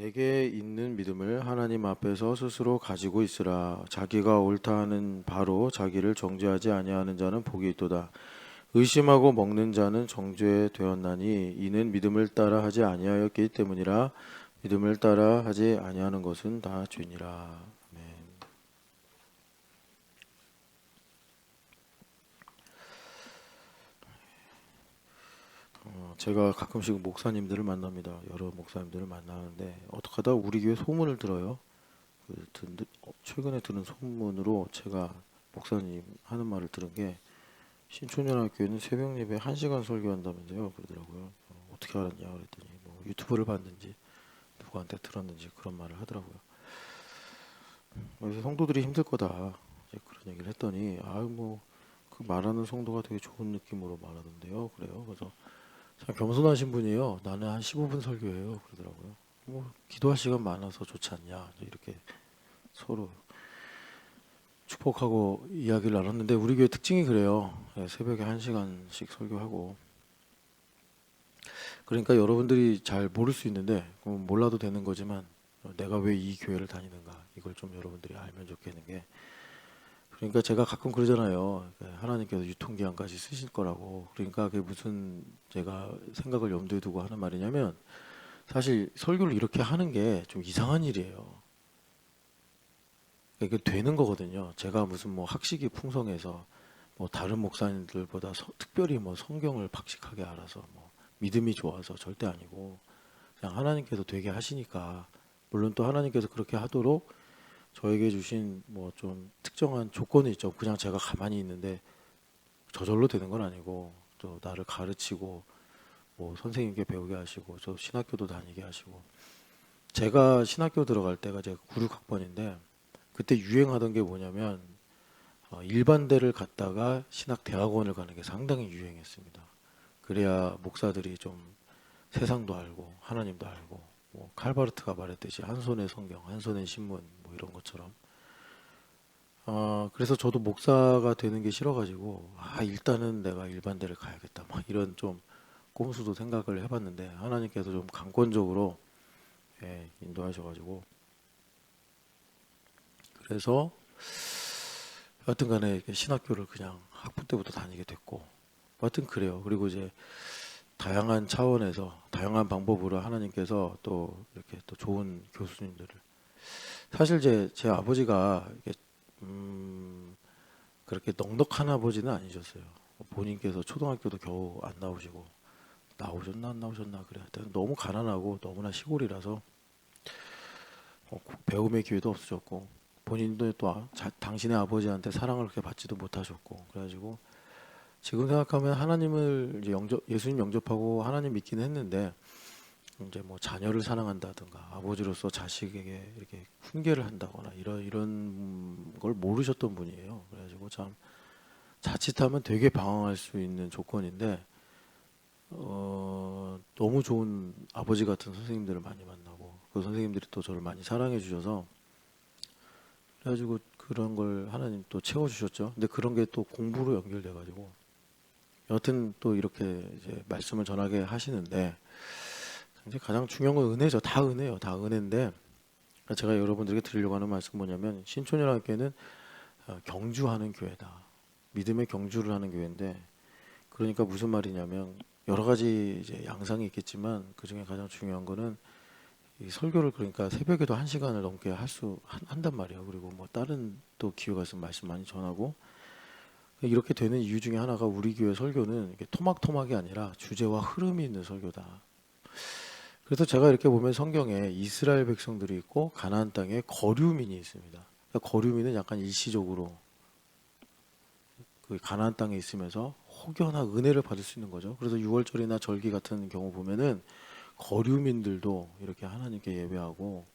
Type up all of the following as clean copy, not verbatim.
내게 있는 믿음을 하나님 앞에서 스스로 가지고 있으라. 자기가 옳다 하는 바로 자기를 정죄하지 아니하는 자는 복이 있도다. 의심하고 먹는 자는 정죄 되었나니 이는 믿음을 따라 하지 아니하였기 때문이라. 믿음을 따라 하지 아니하는 것은 다 죄니라. 아멘. 제가 가끔씩 목사님들을 만납니다. 여러 목사님들을 만나는데 어떻게 하다 우리 교회 소문을 들어요. 최근에 들은 소문으로 제가 목사님 하는 말을 들은 게 신촌연합교회는 새벽 예배 1시간 설교한다면서요. 그러더라고요. 어떻게 알았냐 그랬더니 뭐 유튜브를 봤는지 누구한테 들었는지 그런 말을 하더라고요. 그래서 성도들이 힘들 거다 이제 그런 얘기를 했더니 뭐 그 말하는 성도가 되게 좋은 느낌으로 말하던데요. 그래요. 그래서 참 겸손하신 분이에요. 나는 한 15분 설교해요. 그러더라고요. 뭐 기도할 시간 많아서 좋지 않냐 이렇게 서로 축복하고 이야기를 나눴는데 우리 교회 특징이 그래요. 새벽에 1시간씩 설교하고 그러니까 여러분들이 잘 모를 수 있는데 몰라도 되는 거지만 내가 왜 이 교회를 다니는가 이걸 좀 여러분들이 알면 좋겠는 게 그러니까 제가 가끔 그러잖아요. 하나님께서 유통기한까지 쓰실 거라고. 그러니까 그게 무슨 제가 생각을 염두에 두고 하는 말이냐면 사실 설교를 이렇게 하는 게 좀 이상한 일이에요. 이게 되는 거거든요. 제가 무슨 뭐 학식이 풍성해서 뭐 다른 목사님들보다 특별히 뭐 성경을 박식하게 알아서 뭐 믿음이 좋아서 절대 아니고 그냥 하나님께서 되게 하시니까 물론 또 하나님께서 그렇게 하도록 저에게 주신 뭐 좀 특정한 조건이 있죠. 그냥 제가 가만히 있는데 저절로 되는 건 아니고 또 나를 가르치고 뭐 선생님께 배우게 하시고 저 신학교도 다니게 하시고 제가 신학교 들어갈 때가 제가 96학번인데 그때 유행하던 게 뭐냐면 일반대를 갔다가 신학대학원을 가는 게 상당히 유행했습니다. 그래야 목사들이 좀 세상도 알고 하나님도 알고 뭐 칼바르트가 말했듯이 한 손에 성경, 한 손에 신문 뭐 이런 것처럼 그래서 저도 목사가 되는 게 싫어가지고 일단은 내가 일반대를 가야겠다 막 이런 좀 꼼수도 생각을 해봤는데 하나님께서 좀 강권적으로 인도하셔가지고 그래서 여하튼 간에 신학교를 그냥 학부 때부터 다니게 됐고 여하튼 그래요. 그리고 이제 다양한 차원에서 다양한 방법으로 하나님께서 또 이렇게 또 좋은 교수님들을 사실 제 아버지가 그렇게 넉넉한 아버지는 아니셨어요. 본인께서 초등학교도 겨우 안 나오시고 나오셨나 안 나오셨나 그래. 하여튼 너무 가난하고 너무나 시골이라서 배움의 기회도 없으셨고 본인도 또 당신의 아버지한테 사랑을 그렇게 받지도 못하셨고 그래가지고 지금 생각하면 하나님을 이제 예수님 영접하고 하나님 믿기는 했는데 이제 뭐 자녀를 사랑한다든가 아버지로서 자식에게 이렇게 훈계를 한다거나 이런 걸 모르셨던 분이에요. 그래가지고 참 자칫하면 되게 방황할 수 있는 조건인데 너무 좋은 아버지 같은 선생님들을 많이 만나고 그 선생님들이 또 저를 많이 사랑해 주셔서 그래가지고 그런 걸 하나님 또 채워주셨죠. 근데 그런 게 또 공부로 연결돼 가지고 여튼 또 이렇게 이제 말씀을 전하게 하시는데 이제 가장 중요한 건 은혜죠. 다 은혜요. 다 은혜인데 제가 여러분들에게 드리려고 하는 말씀 뭐냐면 신촌연합교회는 경주하는 교회다. 믿음의 경주를 하는 교회인데 그러니까 무슨 말이냐면 여러 가지 이제 양상이 있겠지만 그 중에 가장 중요한 거는 이 설교를 그러니까 새벽에도 1시간을 넘게 한단 말이에요. 그리고 뭐 다른 또 기회가 있으면 말씀 많이 전하고 이렇게 되는 이유 중에 하나가 우리 교회 설교는 이게 토막토막이 아니라 주제와 흐름이 있는 설교다. 그래서 제가 이렇게 보면 성경에 이스라엘 백성들이 있고 가나안 땅에 거류민이 있습니다. 그러니까 거류민은 약간 일시적으로 그 가나안 땅에 있으면서 혹여나 은혜를 받을 수 있는 거죠. 그래서 6월절이나 절기 같은 경우 보면은 거류민들도 이렇게 하나님께 예배하고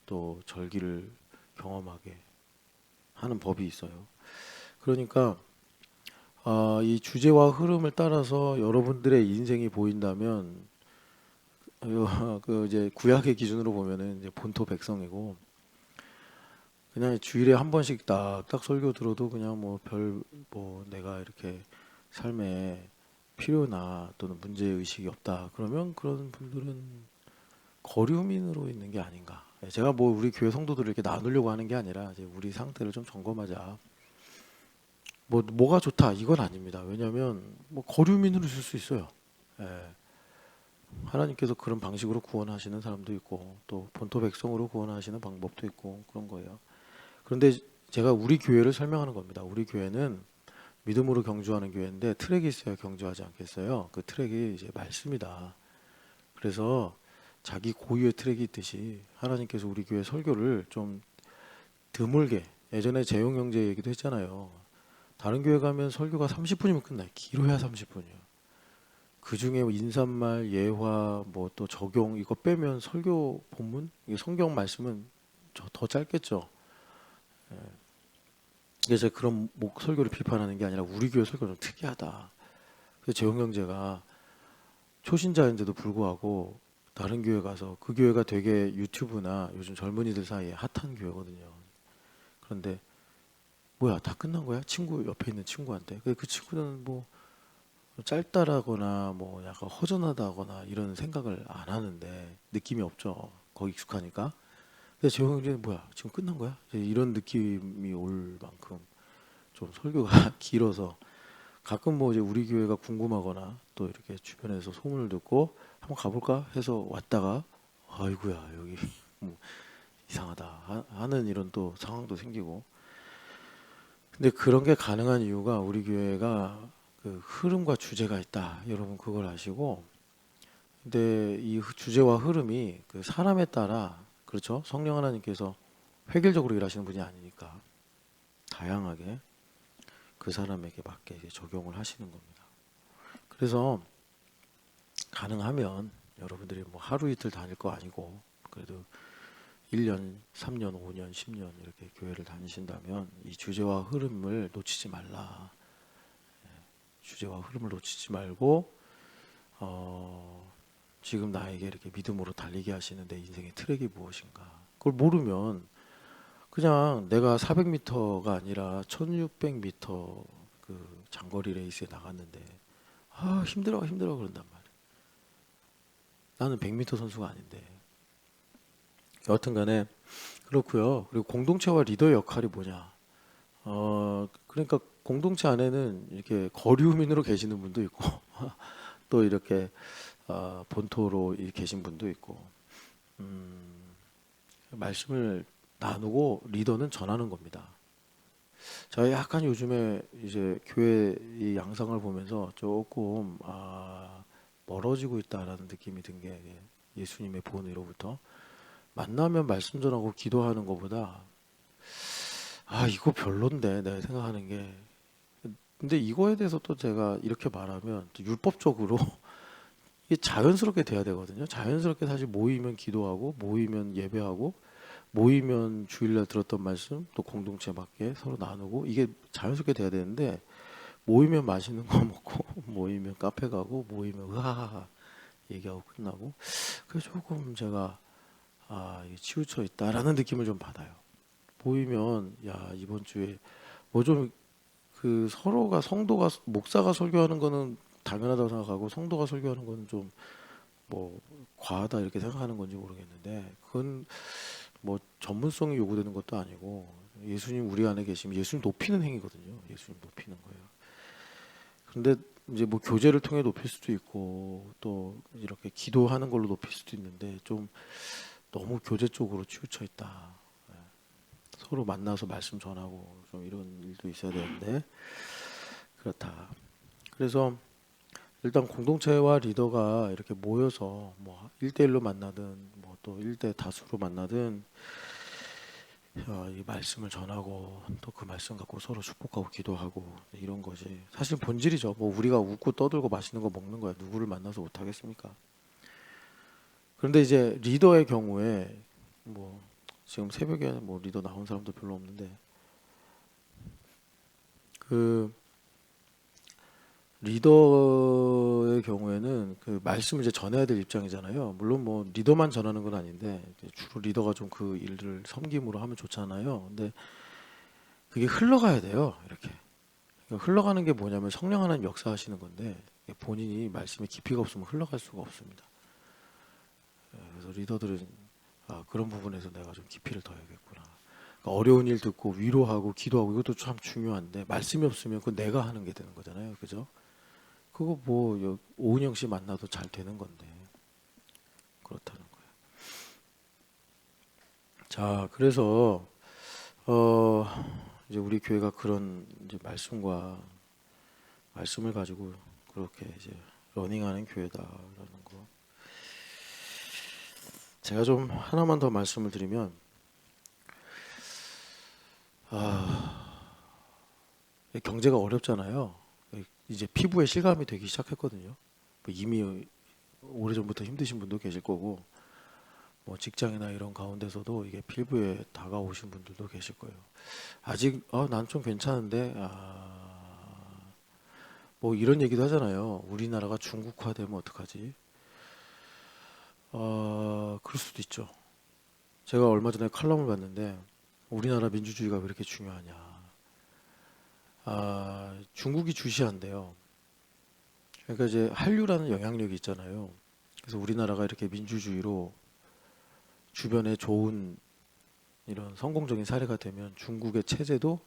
또 절기를 경험하게 하는 법이 있어요. 그러니까 이 주제와 흐름을 따라서 여러분들의 인생이 보인다면 그 이제 구약의 기준으로 보면은 이제 본토 백성이고 그냥 주일에 한 번씩 딱딱 설교 들어도 그냥 뭐 내가 이렇게 삶에 필요나 또는 문제 의식이 없다 그러면 그런 분들은 거류민으로 있는 게 아닌가. 제가 뭐 우리 교회 성도들을 이렇게 나누려고 하는 게 아니라 이제 우리 상태를 좀 점검하자. 뭐가 좋다 이건 아닙니다. 왜냐하면 뭐 거류민으로 있을 수 있어요. 예. 하나님께서 그런 방식으로 구원하시는 사람도 있고 또 본토 백성으로 구원하시는 방법도 있고 그런 거예요. 그런데 제가 우리 교회를 설명하는 겁니다. 우리 교회는 믿음으로 경주하는 교회인데 트랙이 있어야 경주하지 않겠어요? 그 트랙이 이제 말씀이다. 그래서 자기 고유의 트랙이 있듯이 하나님께서 우리 교회 설교를 좀 드물게, 예전에 재용 형제 얘기도 했잖아요. 다른 교회 가면 설교가 30분이면 끝나요. 길어야 30분이요. 그 중에 인사말, 예화, 뭐 또 적용 이거 빼면 설교 본문, 이게 성경 말씀은 더 짧겠죠. 예. 그래서 그런 설교를 비판하는 게 아니라 우리 교회 설교는 특이하다. 그래서 재용 형제가 초신자인데도 불구하고 다른 교회 가서 그 교회가 되게 유튜브나 요즘 젊은이들 사이에 핫한 교회거든요. 그런데 뭐야 다 끝난 거야? 친구 옆에 있는 친구한테. 그 친구는 뭐 짧다라거나 뭐 약간 허전하다거나 이런 생각을 안 하는데 느낌이 없죠. 거기 익숙하니까. 근데 재용 형제는 뭐야 지금 끝난 거야? 이제 이런 느낌이 올 만큼 좀 설교가 길어서 가끔 뭐 이제 우리 교회가 궁금하거나 또 이렇게 주변에서 소문을 듣고 한번 가볼까 해서 왔다가 아이고야 여기 뭐 이상하다 하는 이런 또 상황도 생기고. 근데 그런 게 가능한 이유가 우리 교회가 그 흐름과 주제가 있다. 여러분 그걸 아시고. 근데 이 주제와 흐름이 그 사람에 따라 그렇죠. 성령 하나님께서 획일적으로 일하시는 분이 아니니까 다양하게 그 사람에게 맞게 이제 적용을 하시는 겁니다. 그래서 가능하면 여러분들이 뭐 하루 이틀 다닐 거 아니고 그래도 1년, 3년, 5년, 10년 이렇게 교회를 다니신다면 이 주제와 흐름을 놓치지 말라. 주제와 흐름을 놓치지 말고 지금 나에게 이렇게 믿음으로 달리게 하시는 내 인생의 트랙이 무엇인가. 그걸 모르면 그냥 내가 400m가 아니라 1600m 그 장거리 레이스에 나갔는데 힘들어 그런단 말이야. 나는 100m 선수가 아닌데. 여하튼 간에 그렇고요. 그리고 공동체와 리더의 역할이 뭐냐. 그러니까 공동체 안에는 이렇게 거류민으로 계시는 분도 있고 또 이렇게 본토로 계신 분도 있고 말씀을 나누고 리더는 전하는 겁니다. 제가 약간 요즘에 이제 교회 이 양상을 보면서 조금 멀어지고 있다라는 느낌이 든 게 예수님의 본의로부터 만나면 말씀 전하고 기도하는 것보다 이거 별론데 내가 생각하는 게. 근데 이거에 대해서 또 제가 이렇게 말하면 또 율법적으로 이게 자연스럽게 돼야 되거든요. 자연스럽게 사실 모이면 기도하고 모이면 예배하고 모이면 주일날 들었던 말씀 또 공동체 맞게 서로 나누고 이게 자연스럽게 돼야 되는데 모이면 맛있는 거 먹고 모이면 카페 가고 모이면 으하하하 얘기하고 끝나고 그래서 조금 제가 이게 치우쳐 있다라는 느낌을 좀 받아요. 모이면 야 이번 주에 뭐 좀 그 서로가 성도가 목사가 설교하는 거는 당연하다고 생각하고 성도가 설교하는 거는 좀 뭐 과하다 이렇게 생각하는 건지 모르겠는데 그건 뭐 전문성이 요구되는 것도 아니고 예수님 우리 안에 계시면 예수님 높이는 행위거든요. 예수님 높이는 거예요. 그런데 이제 뭐 교제를 통해 높일 수도 있고 또 이렇게 기도하는 걸로 높일 수도 있는데 좀 너무 교제 쪽으로 치우쳐 있다. 서로 만나서 말씀 전하고 좀 이런 일도 있어야 되는데 그렇다. 그래서 일단 공동체와 리더가 이렇게 모여서 뭐 1대1로 만나든 뭐 또 1대 다수로 만나든 이 말씀을 전하고 또 그 말씀 갖고 서로 축복하고 기도하고 이런 것이 사실 본질이죠. 뭐 우리가 웃고 떠들고 맛있는 거 먹는 거야. 누구를 만나서 못 하겠습니까? 그런데 이제 리더의 경우에 뭐 지금 새벽에 뭐 리더 나온 사람도 별로 없는데 그 리더의 경우에는 그 말씀을 이제 전해야 될 입장이잖아요. 물론 뭐 리더만 전하는 건 아닌데 주로 리더가 좀 그 일을 섬김으로 하면 좋잖아요. 근데 그게 흘러가야 돼요. 이렇게 그러니까 흘러가는 게 뭐냐면 성령 하나님 역사하시는 건데 본인이 말씀에 깊이가 없으면 흘러갈 수가 없습니다. 그래서 그래서 리더들은 그런 부분에서 내가 좀 깊이를 둬야겠구나. 그러니까 어려운 일 듣고 위로하고 기도하고 이것도 참 중요한데 말씀이 없으면 그건 내가 하는 게 되는 거잖아요, 그죠? 그거 뭐 오은영 씨 만나도 잘 되는 건데 그렇다는 거예요. 자, 그래서 어 이제 우리 교회가 그런 이제 말씀을 가지고 그렇게 이제 러닝하는 교회다라는 거. 제가 좀 하나만 더 말씀을 드리면 경제가 어렵잖아요. 이제 피부에 실감이 되기 시작했거든요. 뭐 이미 오래전부터 힘드신 분도 계실 거고 뭐 직장이나 이런 가운데서도 이게 피부에 다가오신 분들도 계실 거예요. 아직 난 좀 괜찮은데 뭐 이런 얘기도 하잖아요. 우리나라가 중국화되면 어떡하지? 그럴 수도 있죠. 제가 얼마 전에 칼럼을 봤는데 우리나라 민주주의가 왜 이렇게 중요하냐. 중국이 주시한대요. 그러니까 이제 한류라는 영향력이 있잖아요. 그래서 우리나라가 이렇게 민주주의로 주변에 좋은 이런 성공적인 사례가 되면 중국의 체제도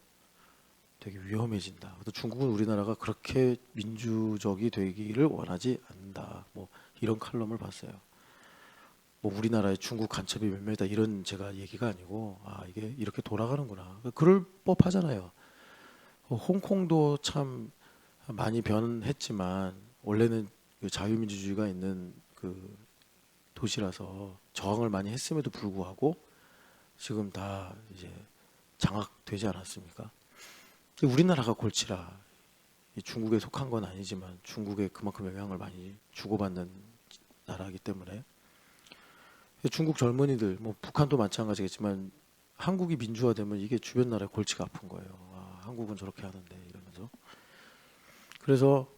되게 위험해진다. 그래서 중국은 우리나라가 그렇게 민주적이 되기를 원하지 않는다. 뭐 이런 칼럼을 봤어요. 뭐 우리나라에 중국 간첩이 몇 명이다 이런 제가 얘기가 아니고 이게 이렇게 돌아가는구나. 그럴 법하잖아요. 홍콩도 참 많이 변했지만 원래는 그 자유민주주의가 있는 그 도시라서 저항을 많이 했음에도 불구하고 지금 다 이제 장악되지 않았습니까? 우리나라가 골치라. 중국에 속한 건 아니지만 중국에 그만큼 영향을 많이 주고받는 나라이기 때문에 중국 젊은이들, 뭐 북한도 마찬가지겠지만 한국이 민주화되면 이게 주변 나라의 골치가 아픈 거예요. 한국은 저렇게 하는데 이러면서. 그래서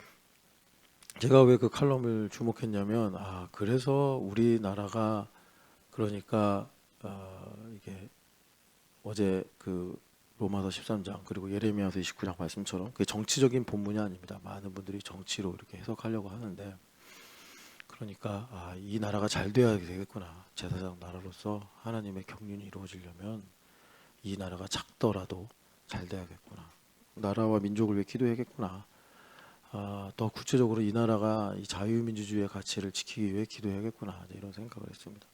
제가 왜 그 칼럼을 주목했냐면 그래서 우리나라가 그러니까 이게 어제 그 로마서 13장 그리고 예레미야서 29장 말씀처럼 그게 정치적인 본문이 아닙니다. 많은 분들이 정치로 이렇게 해석하려고 하는데 그러니까 이 나라가 잘 돼야 되겠구나. 제사장 나라로서 하나님의 경륜이 이루어지려면 이 나라가 작더라도 잘 돼야겠구나. 나라와 민족을 위해 기도해야겠구나. 더 구체적으로 이 나라가 이 자유민주주의의 가치를 지키기 위해 기도해야겠구나. 이런 생각을 했습니다.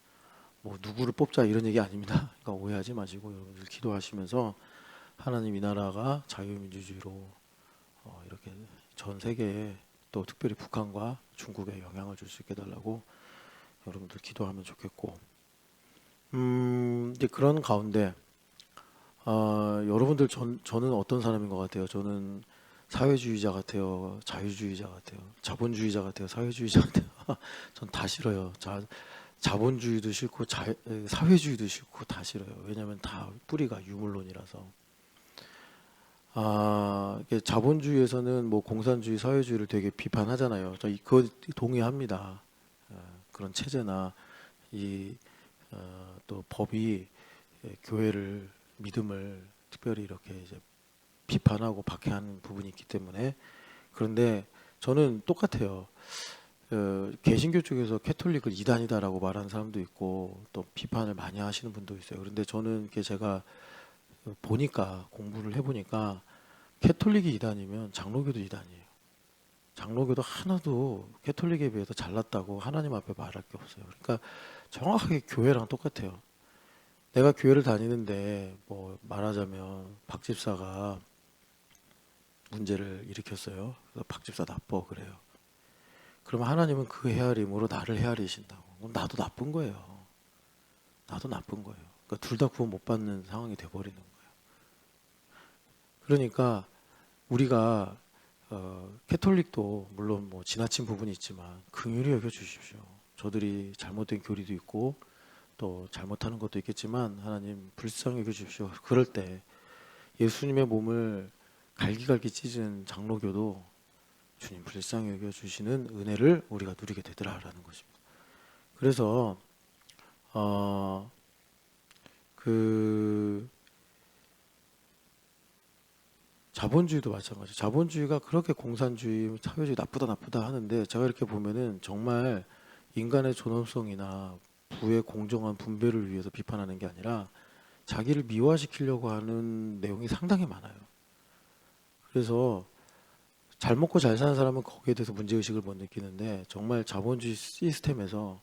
뭐 누구를 뽑자 이런 얘기 아닙니다. 그러니까 오해하지 마시고 여러분들 기도하시면서 하나님 이 나라가 자유민주주의로 이렇게 전 세계에 또 특별히 북한과 중국에 영향을 줄 수 있게 해달라고 여러분들 기도하면 좋겠고 이제 그런 가운데 여러분들 저는 어떤 사람인 것 같아요? 저는 사회주의자 같아요, 자유주의자 같아요, 자본주의자 같아요, 사회주의자 같아요. 전 다 싫어요. 자본주의도 싫고 사회주의도 싫고 다 싫어요. 왜냐하면 다 뿌리가 유물론이라서. 이게 자본주의에서는 뭐 공산주의, 사회주의를 되게 비판하잖아요. 그거 동의합니다. 그런 체제나 또 법이 교회를 믿음을 특별히 이렇게 이제 비판하고 박해하는 부분이 있기 때문에 그런데 저는 똑같아요. 개신교 쪽에서 캐톨릭을 이단이다라고 말하는 사람도 있고 또 비판을 많이 하시는 분도 있어요. 그런데 저는 이게 제가 보니까 공부를 해보니까 캐톨릭이 이단이면 장로교도 이단이에요. 장로교도 하나도 캐톨릭에 비해서 잘났다고 하나님 앞에 말할 게 없어요. 그러니까 정확하게 교회랑 똑같아요. 내가 교회를 다니는데 뭐 말하자면 박 집사가 문제를 일으켰어요. 그래서 박 집사 나빠 그래요. 그러면 하나님은 그 헤아림으로 나를 헤아리신다고. 그럼 나도 나쁜 거예요. 나도 나쁜 거예요. 그러니까 둘 다 구원 못 받는 상황이 돼버리는 거예요. 그러니까 우리가 캐톨릭도 물론 뭐 지나친 부분이 있지만 긍휼히 여겨 주십시오. 저들이 잘못된 교리도 있고 또 잘못하는 것도 있겠지만 하나님 불쌍히 여겨 주십시오. 그럴 때 예수님의 몸을 갈기갈기 찢은 장로교도 주님 불쌍히 여겨 주시는 은혜를 우리가 누리게 되더라라는 것입니다. 그래서 그 자본주의도 마찬가지. 자본주의가 그렇게 공산주의, 사회주의 나쁘다 하는데 제가 이렇게 보면은 정말 인간의 존엄성이나 부의 공정한 분배를 위해서 비판하는 게 아니라 자기를 미화시키려고 하는 내용이 상당히 많아요. 그래서 잘 먹고 잘 사는 사람은 거기에 대해서 문제의식을 못 느끼는데 정말 자본주의 시스템에서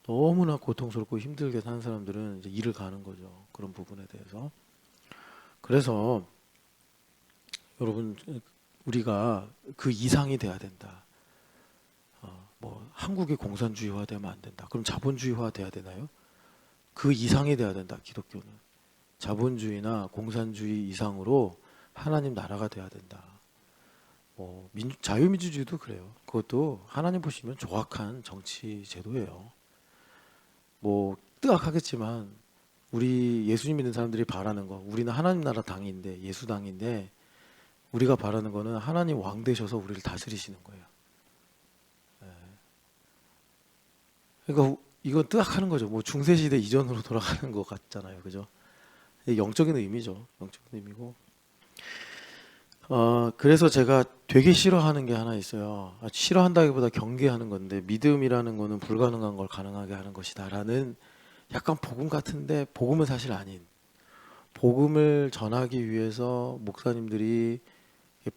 너무나 고통스럽고 힘들게 사는 사람들은 이제 이를 가는 거죠. 그런 부분에 대해서. 그래서 여러분, 우리가 그 이상이 돼야 된다. 뭐 한국이 공산주의화 되면 안 된다. 그럼 자본주의화 돼야 되나요? 그 이상이 돼야 된다. 기독교는 자본주의나 공산주의 이상으로 하나님 나라가 돼야 된다. 뭐 자유민주주의도 그래요. 그것도 하나님 보시면 조악한 정치 제도예요. 뭐 뜨악하겠지만 우리 예수님 믿는 사람들이 바라는 거, 우리는 하나님 나라 당인데 예수당인데 우리가 바라는 거는 하나님 왕 되셔서 우리를 다스리시는 거예요. 그러니까 이건 뜨악하는 거죠. 뭐 중세시대 이전으로 돌아가는 것 같잖아요, 그죠? 영적인 의미죠. 영적인 의미고. 그래서 제가 되게 싫어하는 게 하나 있어요. 싫어한다기보다 경계하는 건데, 믿음이라는 거는 불가능한 걸 가능하게 하는 것이다라는 약간 복음 같은데 복음은 사실 아닌, 복음을 전하기 위해서 목사님들이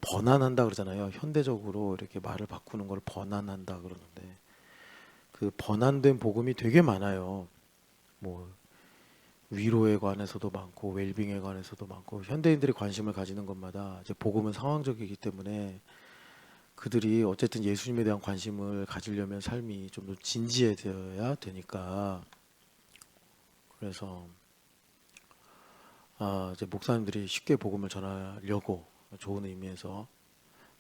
번안한다 그러잖아요. 현대적으로 이렇게 말을 바꾸는 걸 번안한다 그러는데, 그 번안된 복음이 되게 많아요. 뭐 위로에 관해서도 많고 웰빙에 관해서도 많고, 현대인들이 관심을 가지는 것마다 이제 복음은 상황적이기 때문에 그들이 어쨌든 예수님에 대한 관심을 가지려면 삶이 좀 더 진지해져야 되니까. 그래서 이제 목사님들이 쉽게 복음을 전하려고 좋은 의미에서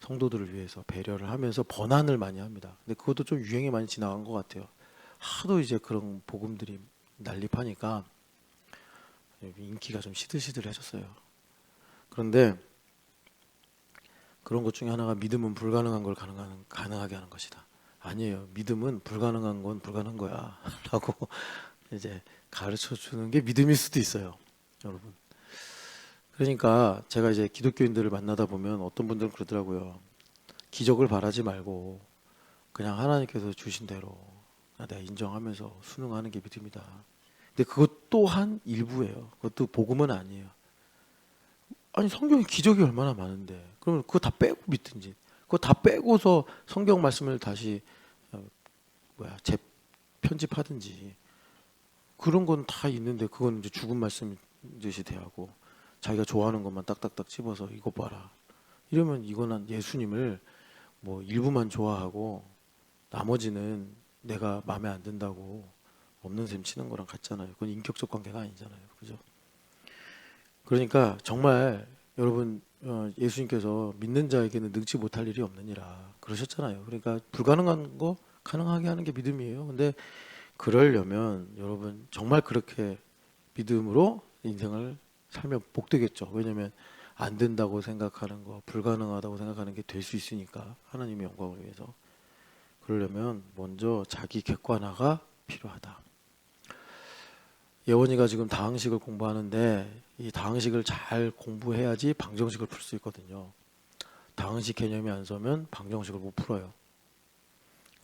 성도들을 위해서 배려를 하면서 번안을 많이 합니다. 근데 그것도 좀 유행이 많이 지나간 것 같아요. 하도 이제 그런 복음들이 난립하니까 인기가 좀 시들시들해졌어요. 그런데 그런 것 중에 하나가 믿음은 불가능한 걸 가능하게 하는 것이다. 아니에요. 믿음은 불가능한 건 불가능한 거야. 라고 이제 가르쳐 주는 게 믿음일 수도 있어요. 여러분. 그러니까 제가 이제 기독교인들을 만나다 보면 어떤 분들은 그러더라고요. 기적을 바라지 말고 그냥 하나님께서 주신 대로 내가 인정하면서 순응하는 게 믿음이다. 근데 그것 또한 일부예요. 그것도 복음은 아니에요. 아니 성경에 기적이 얼마나 많은데 그러면 그거 다 빼고 믿든지, 그거 다 빼고서 성경 말씀을 다시 재편집하든지, 그런 건 다 있는데 그건 이제 죽은 말씀듯이 대하고 자기가 좋아하는 것만 딱딱딱 집어서 이거 봐라 이러면 이거는 예수님을 뭐 일부만 좋아하고 나머지는 내가 마음에 안 든다고 없는 셈 치는 거랑 같잖아요. 그건 인격적 관계가 아니잖아요. 그죠? 그러니까 정말 여러분, 예수님께서 믿는 자에게는 능치 못할 일이 없느니라 그러셨잖아요. 그러니까 불가능한 거 가능하게 하는 게 믿음이에요. 근데 그러려면 여러분 정말 그렇게 믿음으로 인생을 살면 복되겠죠. 왜냐하면 안 된다고 생각하는 거, 불가능하다고 생각하는 게 될 수 있으니까, 하나님의 영광을 위해서. 그러려면 먼저 자기 객관화가 필요하다. 예원이가 지금 다항식을 공부하는데 이 다항식을 잘 공부해야지 방정식을 풀 수 있거든요. 다항식 개념이 안 서면 방정식을 못 풀어요.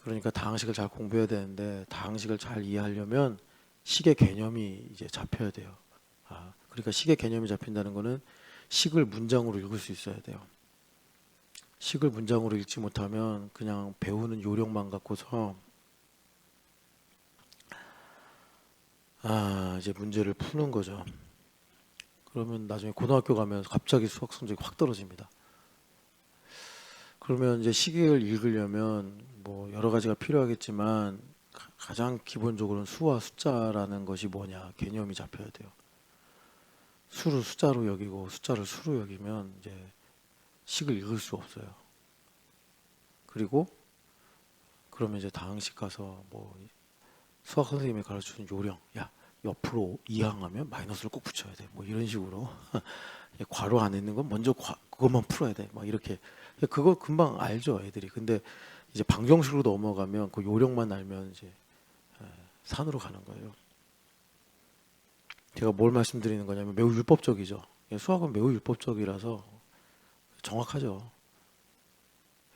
그러니까 다항식을 잘 공부해야 되는데, 다항식을 잘 이해하려면 식의 개념이 이제 잡혀야 돼요. 그러니까 식의 개념이 잡힌다는 거는 식을 문장으로 읽을 수 있어야 돼요. 식을 문장으로 읽지 못하면 그냥 배우는 요령만 갖고서 이제 문제를 푸는 거죠. 그러면 나중에 고등학교 가면 갑자기 수학 성적이 확 떨어집니다. 그러면 이제 식을 읽으려면 뭐 여러 가지가 필요하겠지만 가장 기본적으로는 수와 숫자라는 것이 뭐냐 개념이 잡혀야 돼요. 수를 숫자로 여기고 숫자를 수로 여기면 이제 식을 읽을 수 없어요. 그리고 그러면 이제 다항식 가서 뭐 수학 선생님이 가르쳐준 요령, 야 옆으로 이항하면 마이너스를 꼭 붙여야 돼. 뭐 이런 식으로 괄호 안에 있는 건 먼저 그것만 풀어야 돼. 막 이렇게 그거 금방 알죠, 애들이. 근데 이제 방정식으로 넘어가면 그 요령만 알면 이제 산으로 가는 거예요. 제가 뭘 말씀드리는 거냐면 매우 율법적이죠. 수학은 매우 율법적이라서 정확하죠.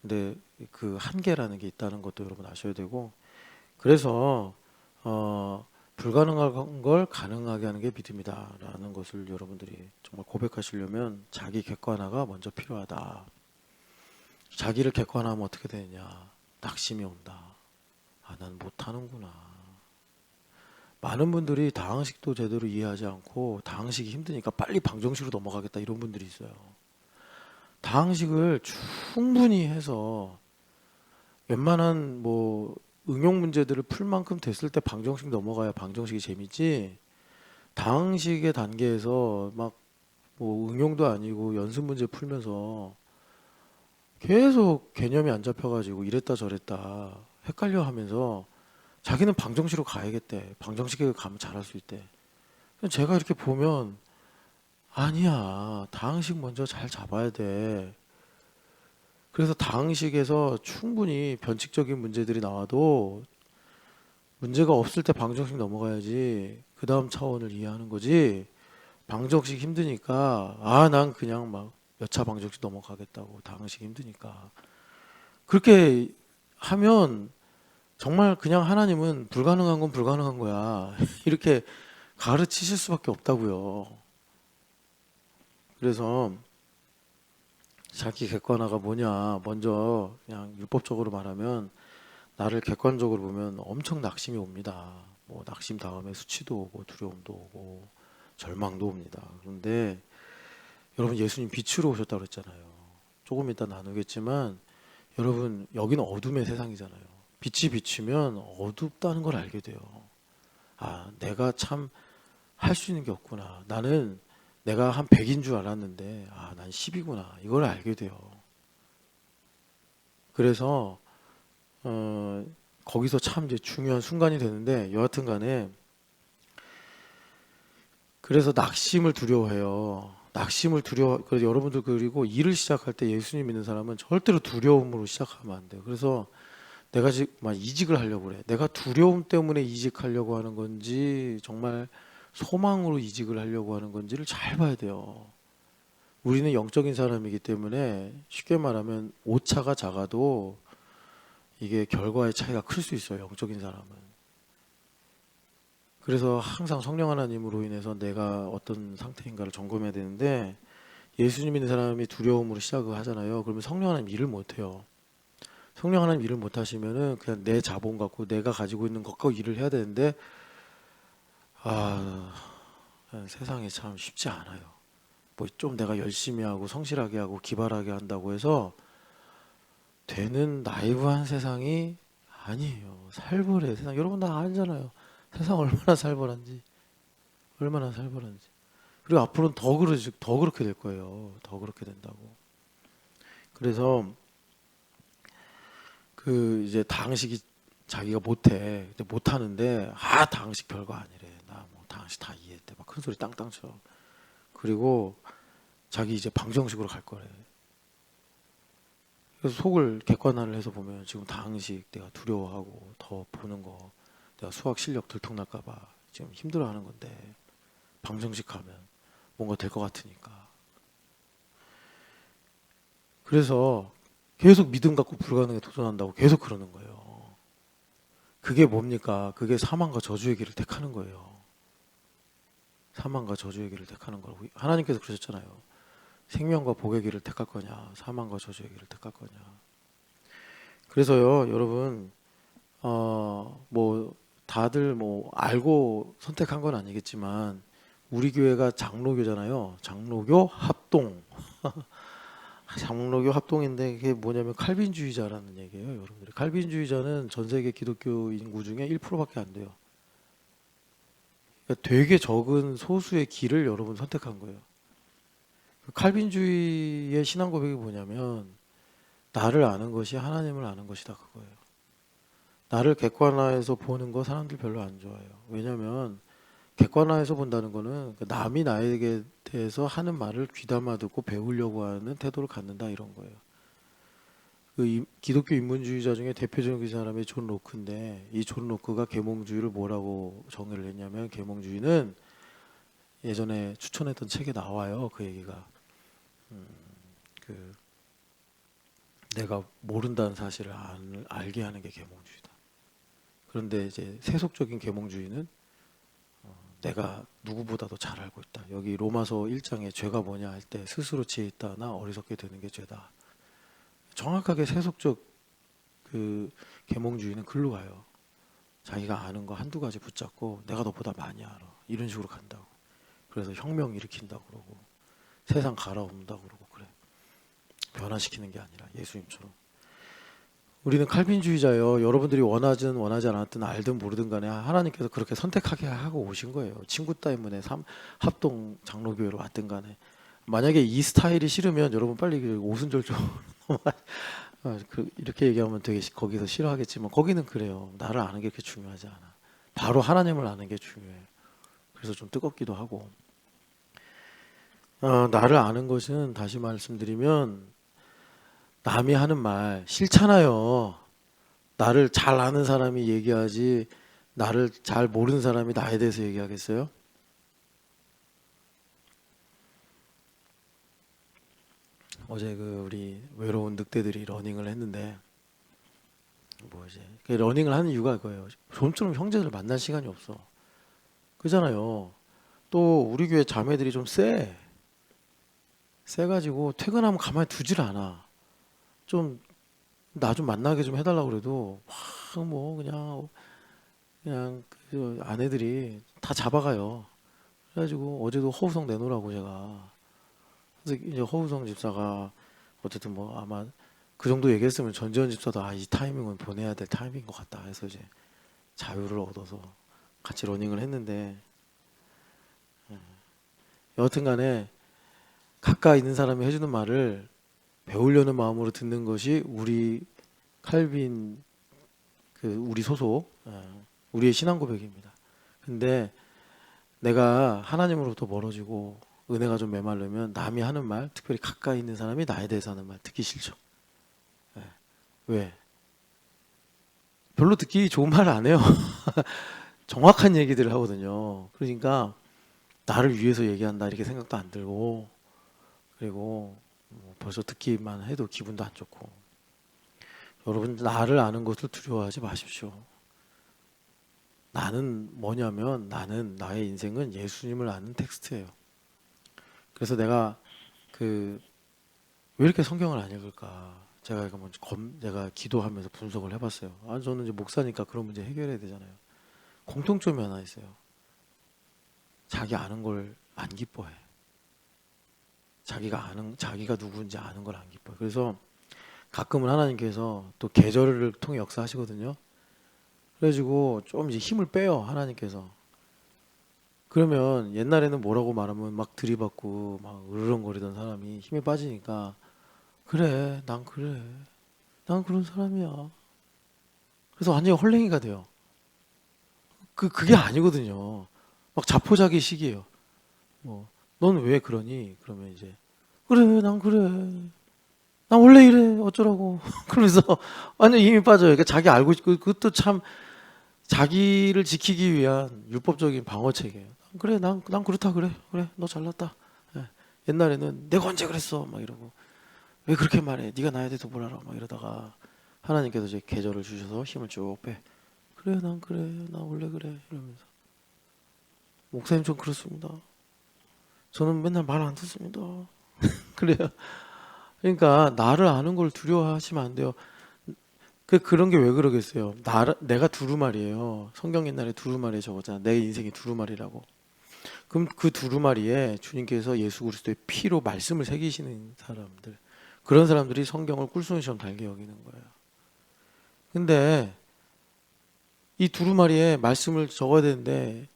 근데 그 한계라는 게 있다는 것도 여러분 아셔야 되고, 그래서 불가능한 걸 가능하게 하는 게 믿음이다라는 것을 여러분들이 정말 고백하시려면 자기 객관화가 먼저 필요하다. 자기를 객관화하면 어떻게 되느냐? 낙심이 온다. 아, 난 못하는구나. 많은 분들이 다항식도 제대로 이해하지 않고 다항식이 힘드니까 빨리 방정식으로 넘어가겠다 이런 분들이 있어요. 다항식을 충분히 해서 웬만한 뭐 응용 문제들을 풀 만큼 됐을 때 방정식 넘어가야 방정식이 재밌지. 다항식의 단계에서 막 뭐 응용도 아니고 연습 문제 풀면서 계속 개념이 안 잡혀가지고 이랬다 저랬다 헷갈려 하면서 자기는 방정식으로 가야겠대. 방정식에 가면 잘할 수 있대. 제가 이렇게 보면 아니야. 다항식 먼저 잘 잡아야 돼. 그래서 다항식에서 충분히 변칙적인 문제들이 나와도 문제가 없을 때 방정식 넘어가야지 그 다음 차원을 이해하는 거지. 방정식 힘드니까 아, 난 그냥 막 몇 차 방정식 넘어가겠다고. 다항식 힘드니까 그렇게 하면 정말 그냥 하나님은 불가능한 건 불가능한 거야 이렇게 가르치실 수밖에 없다고요. 그래서 자기 객관화가 뭐냐, 먼저 그냥 율법적으로 말하면 나를 객관적으로 보면 엄청 낙심이 옵니다. 뭐 낙심 다음에 수치도 오고 두려움도 오고 절망도 옵니다. 그런데 여러분, 예수님 빛으로 오셨다고 그랬잖아요. 조금 이따 나누겠지만 여러분, 여기는 어둠의 세상이잖아요. 빛이 비치면 어둡다는 걸 알게 돼요. 아, 내가 참 할 수 있는 게 없구나. 나는 내가 한 100인 줄 알았는데 아, 난 10이구나. 이걸 알게 돼요. 그래서 거기서 참 이제 중요한 순간이 되는데, 여하튼 간에 그래서 낙심을 두려워해요. 그래서 여러분들, 그리고 일을 시작할 때 예수님 믿는 사람은 절대로 두려움으로 시작하면 안 돼요. 그래서 내가 지금 막 이직을 하려고 그래. 내가 두려움 때문에 이직하려고 하는 건지 정말 소망으로 이직을 하려고 하는 건지를 잘 봐야 돼요. 우리는 영적인 사람이기 때문에 쉽게 말하면 오차가 작아도 이게 결과의 차이가 클 수 있어요. 영적인 사람은. 그래서 항상 성령 하나님으로 인해서 내가 어떤 상태인가를 점검해야 되는데, 예수님 믿는 사람이 두려움으로 시작을 하잖아요. 그러면 성령 하나님 일을 못해요. 성령 하나님 일을 못하시면은 그냥 내 자본 갖고 내가 가지고 있는 것 갖고 일을 해야 되는데, 아, 세상이 참 쉽지 않아요. 뭐 좀 내가 열심히 하고 성실하게 하고 기발하게 한다고 해서 되는 나이브한 세상이 아니에요. 살벌해 세상. 여러분 다 알잖아요. 세상 얼마나 살벌한지. 얼마나 살벌한지. 그리고 앞으로는 더 그렇게 될 거예요. 더 그렇게 된다고. 그래서 그 이제 당식이 자기가 못해. 근데 못하는데 아, 당식 별거 아니래. 나 뭐 당식 다 이해했대. 막 큰 소리 땅땅 쳐. 그리고 자기 이제 방정식으로 갈 거래. 그래서 속을 객관화를 해서 보면 지금 당식 내가 두려워하고 더 보는 거, 내가 수학 실력 들통날까 봐 지금 힘들어하는 건데 방정식 하면 뭔가 될 것 같으니까. 그래서 계속 믿음 갖고 불가능에 도전한다고 계속 그러는 거예요. 그게 뭡니까? 그게 사망과 저주의 길을 택하는 거예요. 사망과 저주의 길을 택하는 거라고 하나님께서 그러셨잖아요. 생명과 복의 길을 택할 거냐, 사망과 저주의 길을 택할 거냐. 그래서요, 여러분, 뭐 다들 뭐 알고 선택한 건 아니겠지만 우리 교회가 장로교잖아요. 장로교 합동. 장로교 합동인데 이게 뭐냐면 칼빈주의자라는 얘기예요, 여러분들이. 칼빈주의자는 전 세계 기독교 인구 중에 1%밖에 안 돼요. 그러니까 되게 적은 소수의 길을 여러분 선택한 거예요. 칼빈주의의 신앙 고백이 뭐냐면 나를 아는 것이 하나님을 아는 것이다, 그거예요. 나를 객관화해서 보는 거 사람들 별로 안 좋아해요. 왜냐면 객관화해서 본다는 거는 남이 나에게 대해서 하는 말을 귀담아 듣고 배우려고 하는 태도를 갖는다, 이런 거예요. 기독교 인문주의자 중에 대표적인 사람이 존 로크인데, 이 존 로크가 계몽주의를 뭐라고 정의를 했냐면, 계몽주의는 예전에 추천했던 책에 나와요. 그 얘기가 그 내가 모른다는 사실을 알게 하는 게 계몽주의다. 그런데 이제 세속적인 계몽주의는 내가 누구보다도 잘 알고 있다. 여기 로마서 1장에 죄가 뭐냐 할 때 스스로 지혜 있다나 어리석게 되는 게 죄다. 정확하게 세속적 그 계몽주의는 글로 가요. 자기가 아는 거 한두 가지 붙잡고 내가 너보다 많이 알아. 이런 식으로 간다고. 그래서 혁명 일으킨다고 그러고 세상 갈아엎는다고 그러고 그래. 변화시키는 게 아니라 예수님처럼. 우리는 칼빈주의자예요. 여러분들이 원하든 원하지 않았든 알든 모르든 간에 하나님께서 그렇게 선택하게 하고 오신 거예요. 친구 때문에 합동 장로교회로 왔든 간에. 만약에 이 스타일이 싫으면 여러분 빨리 그 오순절 좀 이렇게 얘기하면 되게 거기서 싫어하겠지만 거기는 그래요. 나를 아는 게 그렇게 중요하지 않아. 바로 하나님을 아는 게 중요해. 그래서 좀 뜨겁기도 하고. 나를 아는 것은 다시 말씀드리면 남이 하는 말 싫잖아요. 나를 잘 아는 사람이 얘기하지 나를 잘 모르는 사람이 나에 대해서 얘기하겠어요? 어제 우리 외로운 늑대들이 러닝을 했는데 뭐지? 러닝을 하는 이유가 그거예요. 좀처럼 형제들 만날 시간이 없어. 그잖아요. 또 우리 교회 자매들이 좀 세가지고 퇴근하면 가만히 두질 않아. 좀 나 좀 만나게 좀 해달라고 그래도 막 뭐 그냥 그 아내들이 다 잡아가요. 그래가지고 어제도 허우성 내놓으라고 제가. 그래서 이제 허우성 집사가 어쨌든 뭐 아마 그 정도 얘기했으면 전지현 집사도 이 타이밍은 보내야 될 타이밍인 것 같다 해서 이제 자유를 얻어서 같이 러닝을 했는데 여하튼간에 가까이 있는 사람이 해주는 말을 배우려는 마음으로 듣는 것이 우리 칼빈 우리 소속 우리의 신앙 고백입니다. 근데 내가 하나님으로부터 멀어지고 은혜가 좀 메마르면 남이 하는 말, 특별히 가까이 있는 사람이 나에 대해서 하는 말 듣기 싫죠. 왜? 별로 듣기 좋은 말을 안 해요. 정확한 얘기들을 하거든요. 그러니까 나를 위해서 얘기한다 이렇게 생각도 안 들고 그리고 벌써 듣기만 해도 기분도 안 좋고. 여러분 나를 아는 것을 두려워하지 마십시오. 나는 뭐냐면 나는 나의 인생은 예수님을 아는 텍스트예요. 그래서 내가 왜 이렇게 성경을 안 읽을까? 제가 이거 먼저 내가 기도하면서 분석을 해봤어요. 저는 이제 목사니까 그런 문제 해결해야 되잖아요. 공통점이 하나 있어요. 자기 아는 걸 안 기뻐해. 자기가 누구인지 아는 걸 안 기뻐해. 그래서 가끔은 하나님께서 또 계절을 통해 역사하시거든요. 그래가지고 좀 이제 힘을 빼요 하나님께서. 그러면 옛날에는 뭐라고 말하면 막 들이받고 막 으르렁거리던 사람이 힘에 빠지니까 그래 난 그런 사람이야. 그래서 완전히 헐랭이가 돼요. 그게 아니거든요. 막 자포자기식이에요. 넌 왜 그러니? 그러면 이제 그래 난 원래 이래 어쩌라고. 그러면서 완전 힘이 빠져요. 그러니까 자기 알고 있고 그것도 참 자기를 지키기 위한 율법적인 방어책이에요. 그래 난 그렇다 그래 너 잘났다. 옛날에는 내가 언제 그랬어 막 이러고 왜 그렇게 말해 네가 나에 대해서 뭘 알아 막 이러다가 하나님께서 이제 계절을 주셔서 힘을 쭉 빼. 그래 난 원래 그래 이러면서 목사님 좀 그렇습니다. 저는 맨날 말 안 듣습니다. 그래요. 그러니까 나를 아는 걸 두려워하시면 안 돼요. 그런 게 왜 그러겠어요. 내가 두루마리예요. 성경 옛날에 두루마리에 적었잖아. 내 인생이 두루마리라고. 그럼 그 두루마리에 주님께서 예수 그리스도의 피로 말씀을 새기시는 사람들, 그런 사람들이 성경을 꿀송이처럼 달게 여기는 거예요. 근데 이 두루마리에 말씀을 적어야 되는데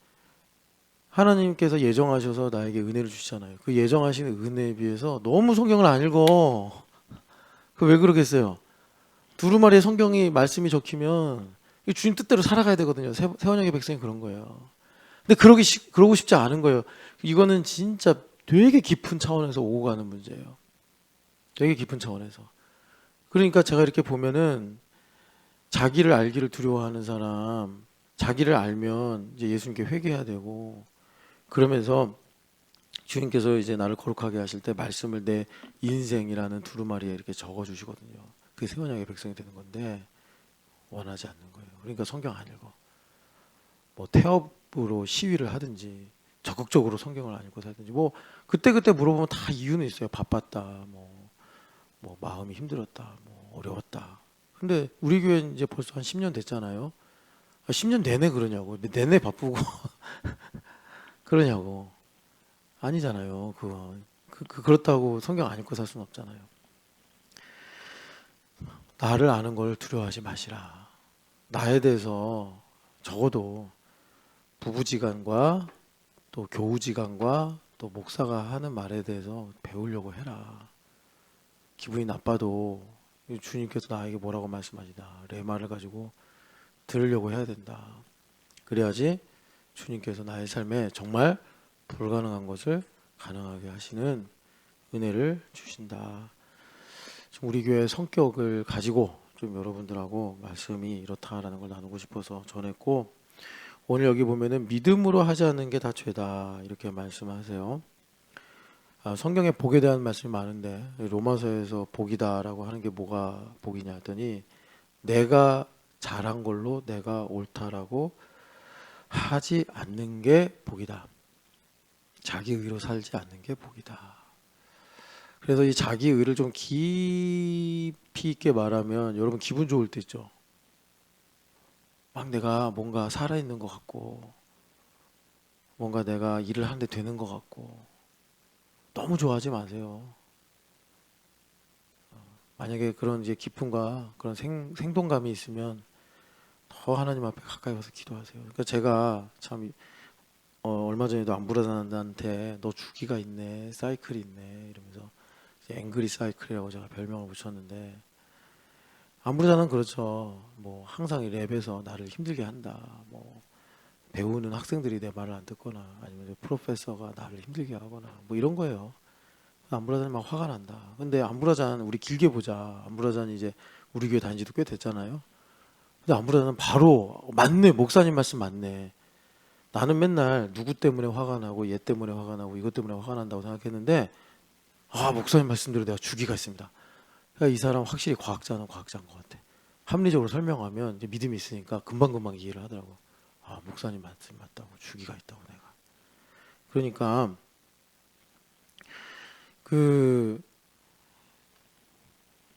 하나님께서 예정하셔서 나에게 은혜를 주시잖아요. 그 예정하시는 은혜에 비해서 너무 성경을 안 읽어. 그 왜 그러겠어요? 두루마리에 성경이 말씀이 적히면 주님 뜻대로 살아가야 되거든요. 새 언약의 백성이 그런 거예요. 근데 그러고 싶지 않은 거예요. 이거는 진짜 되게 깊은 차원에서 오고 가는 문제예요. 되게 깊은 차원에서. 그러니까 제가 이렇게 보면은 자기를 알기를 두려워하는 사람, 자기를 알면 이제 예수님께 회개해야 되고 그러면서 주님께서 이제 나를 거룩하게 하실 때 말씀을 내 인생이라는 두루마리에 이렇게 적어 주시거든요. 그게 새 언약의 백성이 되는 건데 원하지 않는 거예요. 그러니까 성경 안 읽어. 뭐 태업으로 시위를 하든지 적극적으로 성경을 안 읽고 살든지 뭐 그때그때 물어보면 다 이유는 있어요. 바빴다, 뭐 마음이 힘들었다, 뭐 어려웠다. 근데 우리 교회는 이제 벌써 한 10년 됐잖아요. 10년 내내 그러냐고. 내내 바쁘고 그러냐고. 아니잖아요. 그렇다고 성경 안 읽고 살 수는 없잖아요. 나를 아는 걸 두려워하지 마시라. 나에 대해서 적어도 부부지간과 또 교우지간과 또 목사가 하는 말에 대해서 배우려고 해라. 기분이 나빠도 주님께서 나에게 뭐라고 말씀하시나 내 말을 가지고 들으려고 해야 된다. 그래야지 주님께서 나의 삶에 정말 불가능한 것을 가능하게 하시는 은혜를 주신다. 지금 우리 교회 성격을 가지고 좀 여러분들하고 말씀이 이렇다라는 걸 나누고 싶어서 전했고, 오늘 여기 보면은 믿음으로 하지 않는 게 다 죄다 이렇게 말씀하세요. 성경에 복에 대한 말씀이 많은데 로마서에서 복이다라고 하는 게 뭐가 복이냐 했더니 내가 잘한 걸로 내가 옳다라고 하지 않는 게 복이다. 자기 의로 살지 않는 게 복이다. 그래서 이 자기 의를 좀 깊이 있게 말하면 여러분 기분 좋을 때 있죠. 막 내가 뭔가 살아있는 것 같고 뭔가 내가 일을 하는데 되는 것 같고 너무 좋아하지 마세요. 만약에 그런 이제 기쁨과 그런 생동감이 있으면 더 하나님 앞에 가까이 와서 기도하세요. 그러니까 제가 참 얼마 전에도 안부라단한테 너 주기가 있네, 사이클이 있네 이러면서 앵그리 사이클이라고 제가 별명을 붙였는데, 안부라단은 그렇죠. 뭐 항상 이 랩에서 나를 힘들게 한다. 뭐 배우는 학생들이 내 말을 안 듣거나 아니면 프로페서가 나를 힘들게 하거나 뭐 이런 거예요. 안부라단이 막 화가 난다. 근데 안부라단 우리 길게 보자. 안부라단이 이제 우리 교회 다닌 지도 꽤 됐잖아요. 근데 안부라단은 바로 맞네. 목사님 말씀 맞네. 나는 맨날 누구 때문에 화가 나고 얘 때문에 화가 나고 이것 때문에 화가 난다고 생각했는데 목사님 말씀대로 내가 주기가 있습니다. 그러니까 이 사람 확실히 과학자는 과학자인 것 같아. 합리적으로 설명하면 이제 믿음이 있으니까 금방금방 이해를 하더라고. 목사님 말씀이 맞다고, 주기가 있다고 내가. 그러니까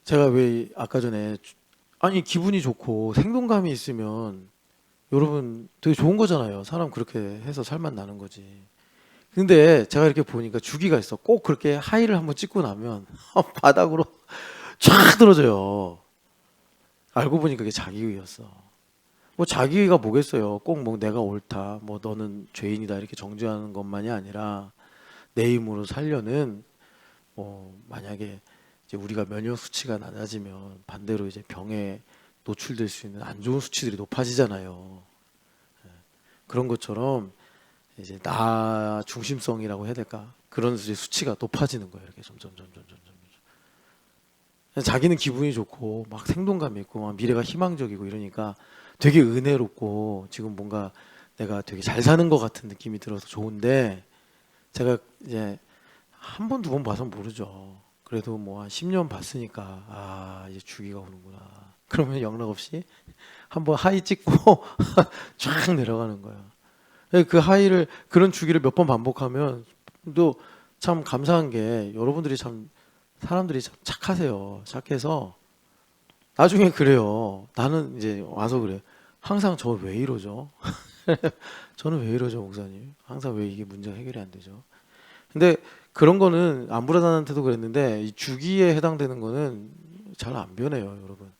제가 왜 아까 전에 기분이 좋고 생동감이 있으면 여러분 되게 좋은 거잖아요. 사람 그렇게 해서 살만 나는 거지. 근데 제가 이렇게 보니까 주기가 있어. 꼭 그렇게 하이를 한번 찍고 나면 바닥으로 쫙 떨어져요. 알고 보니까 그게 자기의였어. 뭐 자기의가 뭐겠어요. 꼭 뭐 내가 옳다, 뭐 너는 죄인이다 이렇게 정죄하는 것만이 아니라 내 힘으로 살려는 만약에 이제 우리가 면역 수치가 낮아지면 반대로 이제 병에 노출될 수 있는 안 좋은 수치들이 높아지잖아요. 그런 것처럼 이제 나 중심성이라고 해야 될까? 그런 이제 수치가 높아지는 거예요. 이렇게 점점. 자기는 기분이 좋고 막 생동감이 있고 막 미래가 희망적이고 이러니까 되게 은혜롭고 지금 뭔가 내가 되게 잘 사는 것 같은 느낌이 들어서 좋은데, 제가 이제 한 번, 두 번 봐서 모르죠. 그래도 뭐 한 10년 봤으니까 이제 주기가 오는구나. 그러면 영락없이 한번 하이 찍고 쫙 내려가는 거야. 그 하이를 그런 주기를 몇 번 반복하면 또 참 감사한 게 여러분들이 참 사람들이 참 착하세요. 착해서 나중에 그래요. 나는 이제 와서 그래. 항상 저 왜 이러죠? 저는 왜 이러죠, 목사님? 항상 왜 이게 문제가 해결이 안 되죠? 근데 그런 거는 안부라단한테도 그랬는데 이 주기에 해당되는 거는 잘 안 변해요, 여러분.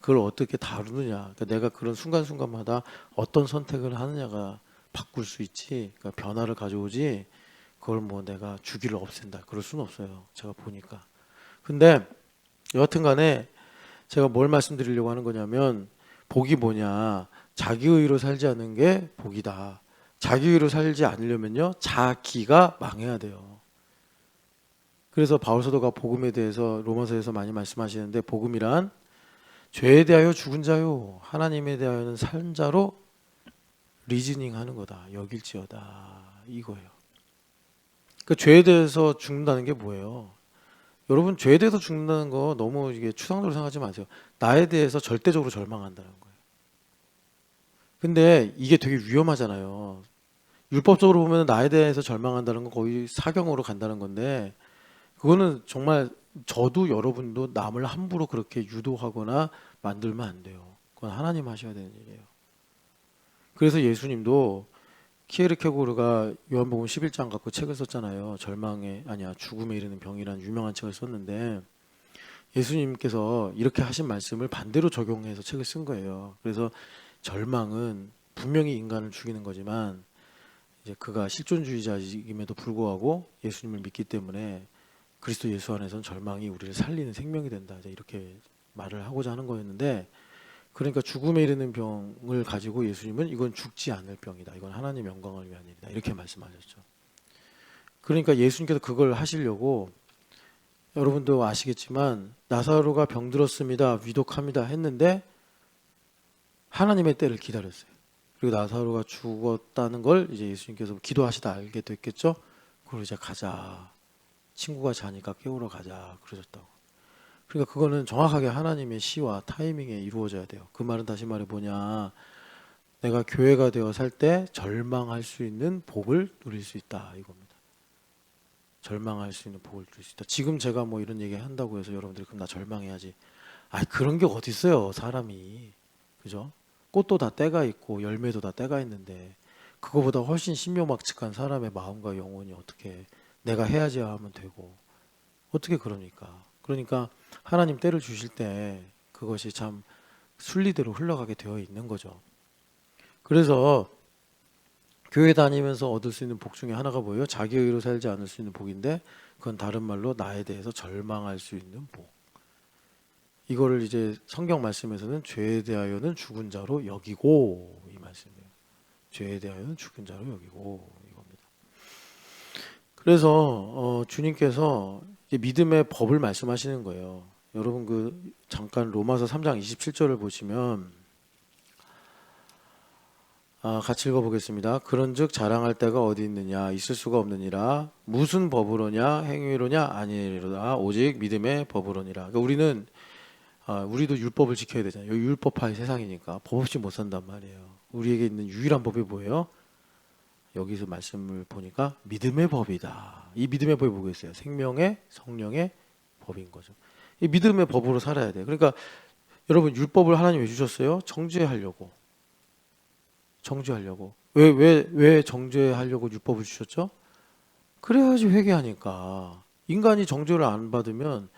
그걸 어떻게 다루느냐. 그러니까 내가 그런 순간순간마다 어떤 선택을 하느냐가 바꿀 수 있지. 그러니까 변화를 가져오지. 그걸 뭐 내가 주기를 없앤다. 그럴 수는 없어요. 제가 보니까. 근데 여하튼 간에 제가 뭘 말씀드리려고 하는 거냐면, 복이 뭐냐. 자기의로 살지 않는 게 복이다. 자기의로 살지 않으려면요, 자기가 망해야 돼요. 그래서 바울 사도가 복음에 대해서 로마서에서 많이 말씀하시는데, 복음이란 죄에 대하여 죽은 자요 하나님에 대하여는 산 자로 리즈닝 하는 거다. 여길지어다. 이거예요. 그 죄에 대해서 죽는다는 게 뭐예요? 여러분 죄에 대해서 죽는다는 거 너무 이게 추상적으로 생각하지 마세요. 나에 대해서 절대적으로 절망한다는 거예요. 근데 이게 되게 위험하잖아요. 율법적으로 보면 나에 대해서 절망한다는 건 거의 사경으로 간다는 건데 그거는 정말 저도 여러분도 남을 함부로 그렇게 유도하거나 만들면 안 돼요. 그건 하나님 하셔야 되는 일이에요. 그래서 예수님도 키에르케고르가 요한복음 11장 갖고 책을 썼잖아요. 죽음에 이르는 병이라는 유명한 책을 썼는데 예수님께서 이렇게 하신 말씀을 반대로 적용해서 책을 쓴 거예요. 그래서 절망은 분명히 인간을 죽이는 거지만 이제 그가 실존주의자임에도 불구하고 예수님을 믿기 때문에 그리스도 예수 안에서는 절망이 우리를 살리는 생명이 된다. 이렇게 말을 하고자 하는 거였는데 그러니까 죽음에 이르는 병을 가지고 예수님은 이건 죽지 않을 병이다. 이건 하나님의 영광을 위한 일이다. 이렇게 말씀하셨죠. 그러니까 예수님께서 그걸 하시려고 여러분도 아시겠지만 나사로가 병들었습니다. 위독합니다. 했는데 하나님의 때를 기다렸어요. 그리고 나사로가 죽었다는 걸 이제 예수님께서 기도하시다 알게 됐겠죠. 그리고 이제 가자. 친구가 자니까 깨우러 가자. 그러셨다고. 그러니까 그거는 정확하게 하나님의 시와 타이밍에 이루어져야 돼요. 그 말은 다시 말해 뭐냐. 내가 교회가 되어 살 때 절망할 수 있는 복을 누릴 수 있다. 이겁니다. 절망할 수 있는 복을 누릴 수 있다. 지금 제가 뭐 이런 얘기 한다고 해서 여러분들이 그럼 나 절망해야지. 그런 게 어디 있어요. 사람이. 그죠? 꽃도 다 때가 있고 열매도 다 때가 있는데 그거보다 훨씬 신묘막측한 사람의 마음과 영혼이 어떻게 내가 해야지 하면 되고 어떻게 그러니까. 그러니까 하나님 때를 주실 때 그것이 참 순리대로 흘러가게 되어 있는 거죠. 그래서 교회 다니면서 얻을 수 있는 복 중에 하나가 뭐예요? 자기 의로 살지 않을 수 있는 복인데 그건 다른 말로 나에 대해서 절망할 수 있는 복. 이거를 이제 성경 말씀에서는 죄에 대하여는 죽은 자로 여기고 이 말씀이에요. 죄에 대하여는 죽은 자로 여기고 이겁니다. 그래서 주님께서 이제 믿음의 법을 말씀하시는 거예요. 여러분 잠깐 로마서 3장 27절을 보시면 같이 읽어보겠습니다. 그런즉 자랑할 때가 어디 있느냐 있을 수가 없느니라. 무슨 법으로냐 행위로냐 아니로다 오직 믿음의 법으로니라. 그러니까 우리도 율법을 지켜야 되잖아요. 여기 율법파의 세상이니까 법 없이 못 산단 말이에요. 우리에게 있는 유일한 법이 뭐예요? 여기서 말씀을 보니까 믿음의 법이다. 이 믿음의 법이 뭐겠어요? 생명의 성령의 법인 거죠. 이 믿음의 법으로 살아야 돼요. 그러니까 여러분 율법을 하나님 왜 주셨어요? 정죄하려고. 왜 정죄하려고 율법을 주셨죠? 그래야지 회개하니까. 인간이 정죄를 안 받으면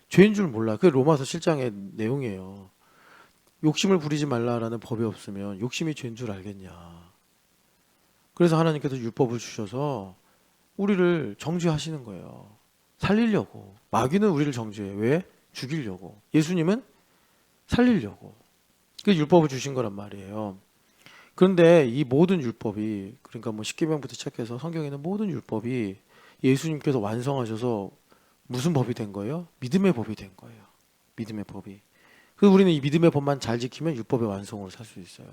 죄인 줄 몰라. 그게 로마서 7장의 내용이에요. 욕심을 부리지 말라라는 법이 없으면 욕심이 죄인 줄 알겠냐. 그래서 하나님께서 율법을 주셔서 우리를 정죄하시는 거예요. 살리려고. 마귀는 우리를 정죄해. 왜? 죽이려고. 예수님은 살리려고. 그 율법을 주신 거란 말이에요. 그런데 이 모든 율법이 그러니까 뭐 십계명부터 시작해서 성경에 있는 모든 율법이 예수님께서 완성하셔서 무슨 법이 된 거예요? 믿음의 법이 된 거예요. 믿음의 법이. 그래서 우리는 이 믿음의 법만 잘 지키면 율법의 완성으로 살 수 있어요.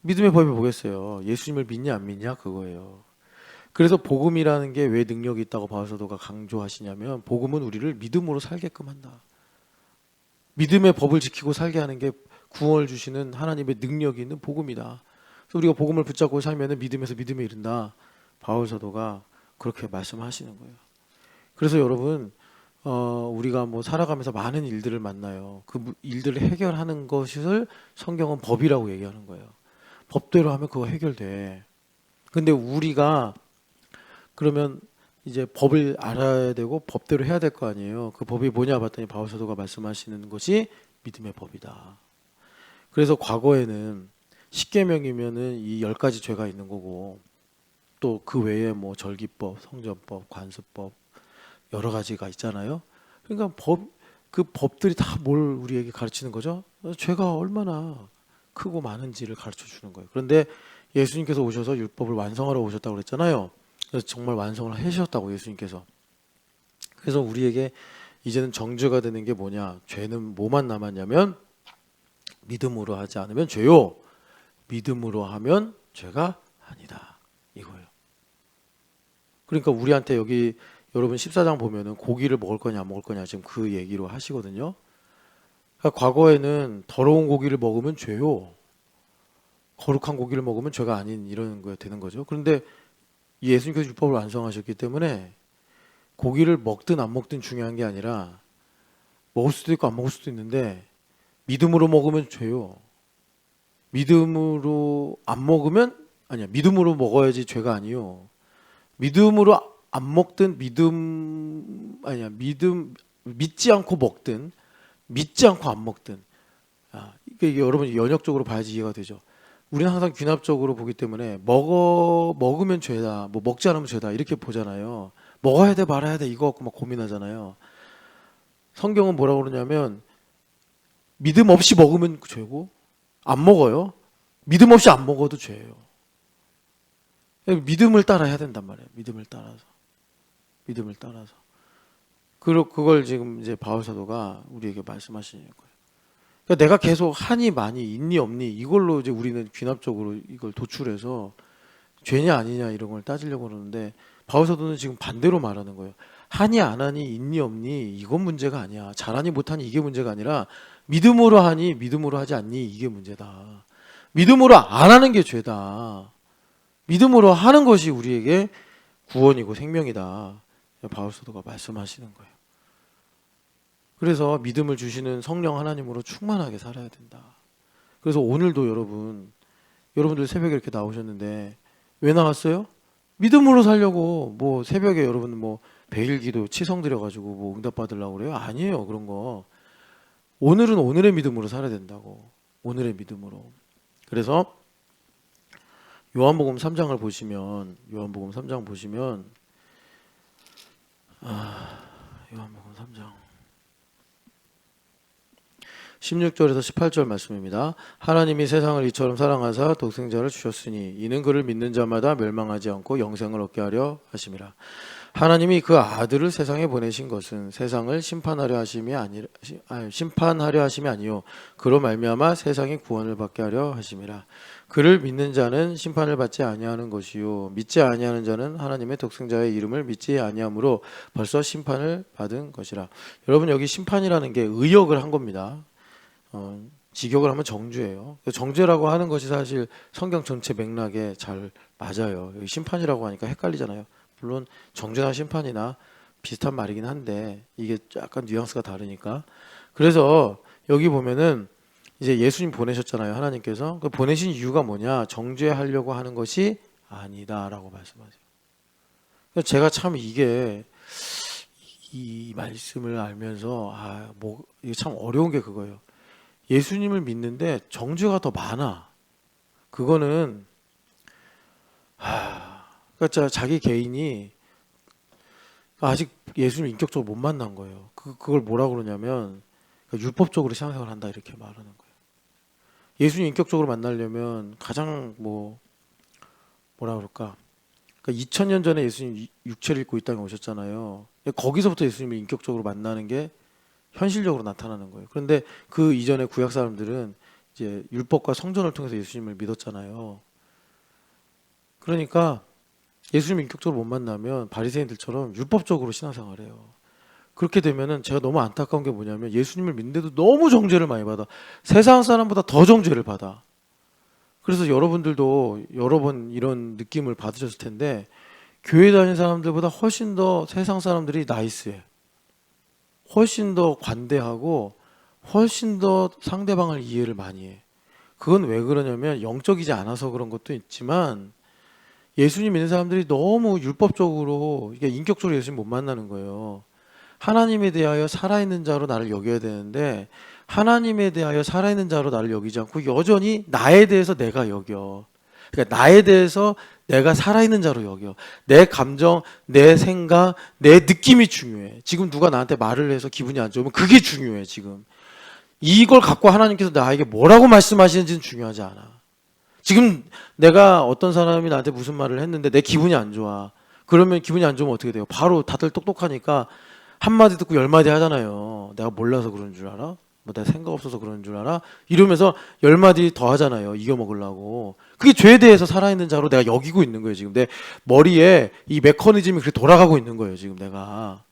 믿음의 법이 뭐겠어요? 예수님을 믿냐 안 믿냐 그거예요. 그래서 복음이라는 게 왜 능력이 있다고 바울사도가 강조하시냐면 복음은 우리를 믿음으로 살게끔 한다. 믿음의 법을 지키고 살게 하는 게 구원을 주시는 하나님의 능력이 있는 복음이다. 그래서 우리가 복음을 붙잡고 살면 믿음에서 믿음에 이른다. 바울사도가 그렇게 말씀하시는 거예요. 그래서 여러분 우리가 뭐 살아가면서 많은 일들을 만나요. 그 일들을 해결하는 것을 성경은 법이라고 얘기하는 거예요. 법대로 하면 그거 해결돼. 근데 우리가 그러면 이제 법을 알아야 되고 법대로 해야 될 거 아니에요. 그 법이 뭐냐 봤더니 바울사도가 말씀하시는 것이 믿음의 법이다. 그래서 과거에는 십계명이면은 이 10가지 죄가 있는 거고 또 그 외에 뭐 절기법, 성전법, 관습법 여러 가지가 있잖아요. 그러니까 그 법들이 다 뭘 우리에게 가르치는 거죠? 죄가 얼마나 크고 많은지를 가르쳐 주는 거예요. 그런데 예수님께서 오셔서 율법을 완성하러 오셨다고 그랬잖아요. 그래서 정말 완성을 하셨다고 예수님께서. 그래서 우리에게 이제는 정죄가 되는 게 뭐냐? 죄는 뭐만 남았냐면 믿음으로 하지 않으면 죄요. 믿음으로 하면 죄가 아니다. 이거예요. 그러니까 우리한테 여기 여러분 14장 보면은 고기를 먹을 거냐 안 먹을 거냐 지금 그 얘기로 하시거든요. 그러니까 과거에는 더러운 고기를 먹으면 죄요. 거룩한 고기를 먹으면 죄가 아닌 이런 거 되는 거죠. 그런데 예수님께서 율법을 완성하셨기 때문에 고기를 먹든 안 먹든 중요한 게 아니라 먹을 수도 있고 안 먹을 수도 있는데 믿음으로 먹으면 죄요. 믿음으로 안 먹으면 아니야. 믿음으로 먹어야지 죄가 아니요. 믿음으로 안 먹든 믿지 않고 먹든 믿지 않고 안 먹든 이게 여러분 연역적으로 봐야지 이해가 되죠. 우리는 항상 귀납적으로 보기 때문에 먹으면 죄다, 뭐 먹지 않으면 죄다 이렇게 보잖아요. 먹어야 돼 말아야 돼 이거 갖고 막 고민하잖아요. 성경은 뭐라고 그러냐면 믿음 없이 먹으면 죄고 안 먹어요. 믿음 없이 안 먹어도 죄예요. 믿음을 따라 해야 된단 말이에요. 믿음을 따라서. 그걸 지금 이제 바울 사도가 우리에게 말씀하시는 거예요. 그러니까 내가 계속 한이 많이 있니 없니 이걸로 이제 우리는 귀납적으로 이걸 도출해서 죄냐 아니냐 이런 걸 따지려고 그러는데 바울 사도는 지금 반대로 말하는 거예요. 하니 안 하니 있니 없니 이건 문제가 아니야. 잘하니 못하니 이게 문제가 아니라 믿음으로 하니 믿음으로 하지 않니 이게 문제다. 믿음으로 안 하는 게 죄다. 믿음으로 하는 것이 우리에게 구원이고 생명이다. 바울 사도가 말씀하시는 거예요. 그래서 믿음을 주시는 성령 하나님으로 충만하게 살아야 된다. 그래서 오늘도 여러분들 새벽에 이렇게 나오셨는데 왜 나왔어요? 믿음으로 살려고 뭐 새벽에 여러분 뭐 배일기도 치성 드려가지고 뭐 응답 받으려고 그래요? 아니에요 그런 거. 오늘은 오늘의 믿음으로 살아야 된다고. 오늘의 믿음으로. 그래서 요한복음 3장을 보시면 요한복음 3장 16절에서 18절 말씀입니다. 하나님이 세상을 이처럼 사랑하사 독생자를 주셨으니 이는 그를 믿는 자마다 멸망하지 않고 영생을 얻게 하려 하심이라. 하나님이 그 아들을 세상에 보내신 것은 세상을 심판하려 하심이 아니요 그로 말미암아 세상이 구원을 받게 하려 하심이라. 그를 믿는 자는 심판을 받지 아니하는 것이요 믿지 아니하는 자는 하나님의 독생자의 이름을 믿지 아니하므로 벌써 심판을 받은 것이라. 여러분 여기 심판이라는 게 의역을 한 겁니다. 직역을 하면 정죄예요. 정죄라고 하는 것이 사실 성경 전체 맥락에 잘 맞아요. 여기 심판이라고 하니까 헷갈리잖아요. 물론 정죄나 심판이나 비슷한 말이긴 한데 이게 약간 뉘앙스가 다르니까. 그래서 여기 보면은 이제 예수님 보내셨잖아요. 하나님께서. 그 보내신 이유가 뭐냐? 정죄하려고 하는 것이 아니다라고 말씀하세요. 제가 참 이게 이 말씀을 알면서 이게 참 어려운 게 그거예요. 예수님을 믿는데 정죄가 더 많아. 그거는 그러니까 자기 개인이 아직 예수님을 인격적으로 못 만난 거예요. 그걸 뭐라고 그러냐면 그러니까 율법적으로 신앙생활을 한다 이렇게 말하는 거예요. 예수님 인격적으로 만나려면 가장 뭐라 그럴까? 그러니까 2000년 전에 예수님 육체를 입고 이 땅에 오셨잖아요. 거기서부터 예수님을 인격적으로 만나는 게 현실적으로 나타나는 거예요. 그런데 그 이전에 구약 사람들은 이제 율법과 성전을 통해서 예수님을 믿었잖아요. 그러니까 예수님 인격적으로 못 만나면 바리새인들처럼 율법적으로 신앙생활해요. 그렇게 되면은 제가 너무 안타까운 게 뭐냐면 예수님을 믿는데도 너무 정죄를 많이 받아. 세상 사람보다 더 정죄를 받아. 그래서 여러분들도 여러 번 이런 느낌을 받으셨을 텐데 교회 다니는 사람들보다 훨씬 더 세상 사람들이 나이스해. 훨씬 더 관대하고 훨씬 더 상대방을 이해를 많이 해. 그건 왜 그러냐면 영적이지 않아서 그런 것도 있지만 예수님 믿는 사람들이 너무 율법적으로 인격적으로 예수님 못 만나는 거예요. 하나님에 대하여 살아있는 자로 나를 여겨야 되는데 하나님에 대하여 살아있는 자로 나를 여기지 않고 여전히 나에 대해서 내가 여겨. 그러니까 나에 대해서 내가 살아있는 자로 여겨. 내 감정, 내 생각, 내 느낌이 중요해. 지금 누가 나한테 말을 해서 기분이 안 좋으면 그게 중요해 지금. 이걸 갖고 하나님께서 나에게 뭐라고 말씀하시는지는 중요하지 않아. 지금 내가 어떤 사람이 나한테 무슨 말을 했는데 내 기분이 안 좋아. 그러면 기분이 안 좋으면 어떻게 돼요? 바로 다들 똑똑하니까 한마디 듣고 10마디 하잖아요. 내가 몰라서 그런 줄 알아? 뭐 내가 생각 없어서 그러는 줄 알아? 이러면서 10마디 더 하잖아요. 이겨먹으려고. 그게 죄에 대해서 살아있는 자로 내가 여기고 있는 거예요. 지금 내 머리에 이 메커니즘이 그렇게 돌아가고 있는 거예요. 지금 내가.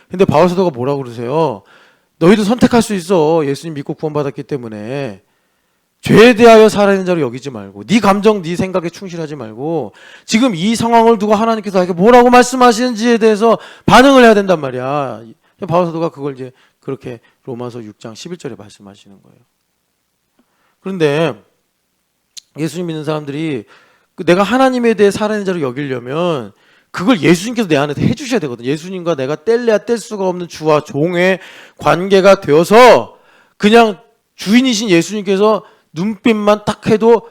근데 바울 사도가 뭐라고 그러세요? 너희도 선택할 수 있어. 예수님 믿고 구원받았기 때문에. 죄에 대하여 살아있는 자로 여기지 말고 네 감정, 네 생각에 충실하지 말고 지금 이 상황을 두고 하나님께서 나에게 뭐라고 말씀하시는지에 대해서 반응을 해야 된단 말이야. 바울 사도가 그걸 이제 그렇게 로마서 6장 11절에 말씀하시는 거예요. 그런데 예수님 믿는 사람들이 내가 하나님에 대해 살아있는 자로 여기려면 그걸 예수님께서 내 안에 해주셔야 되거든. 예수님과 내가 뗄래야 뗄 수가 없는 주와 종의 관계가 되어서 그냥 주인이신 예수님께서 눈빛만 딱 해도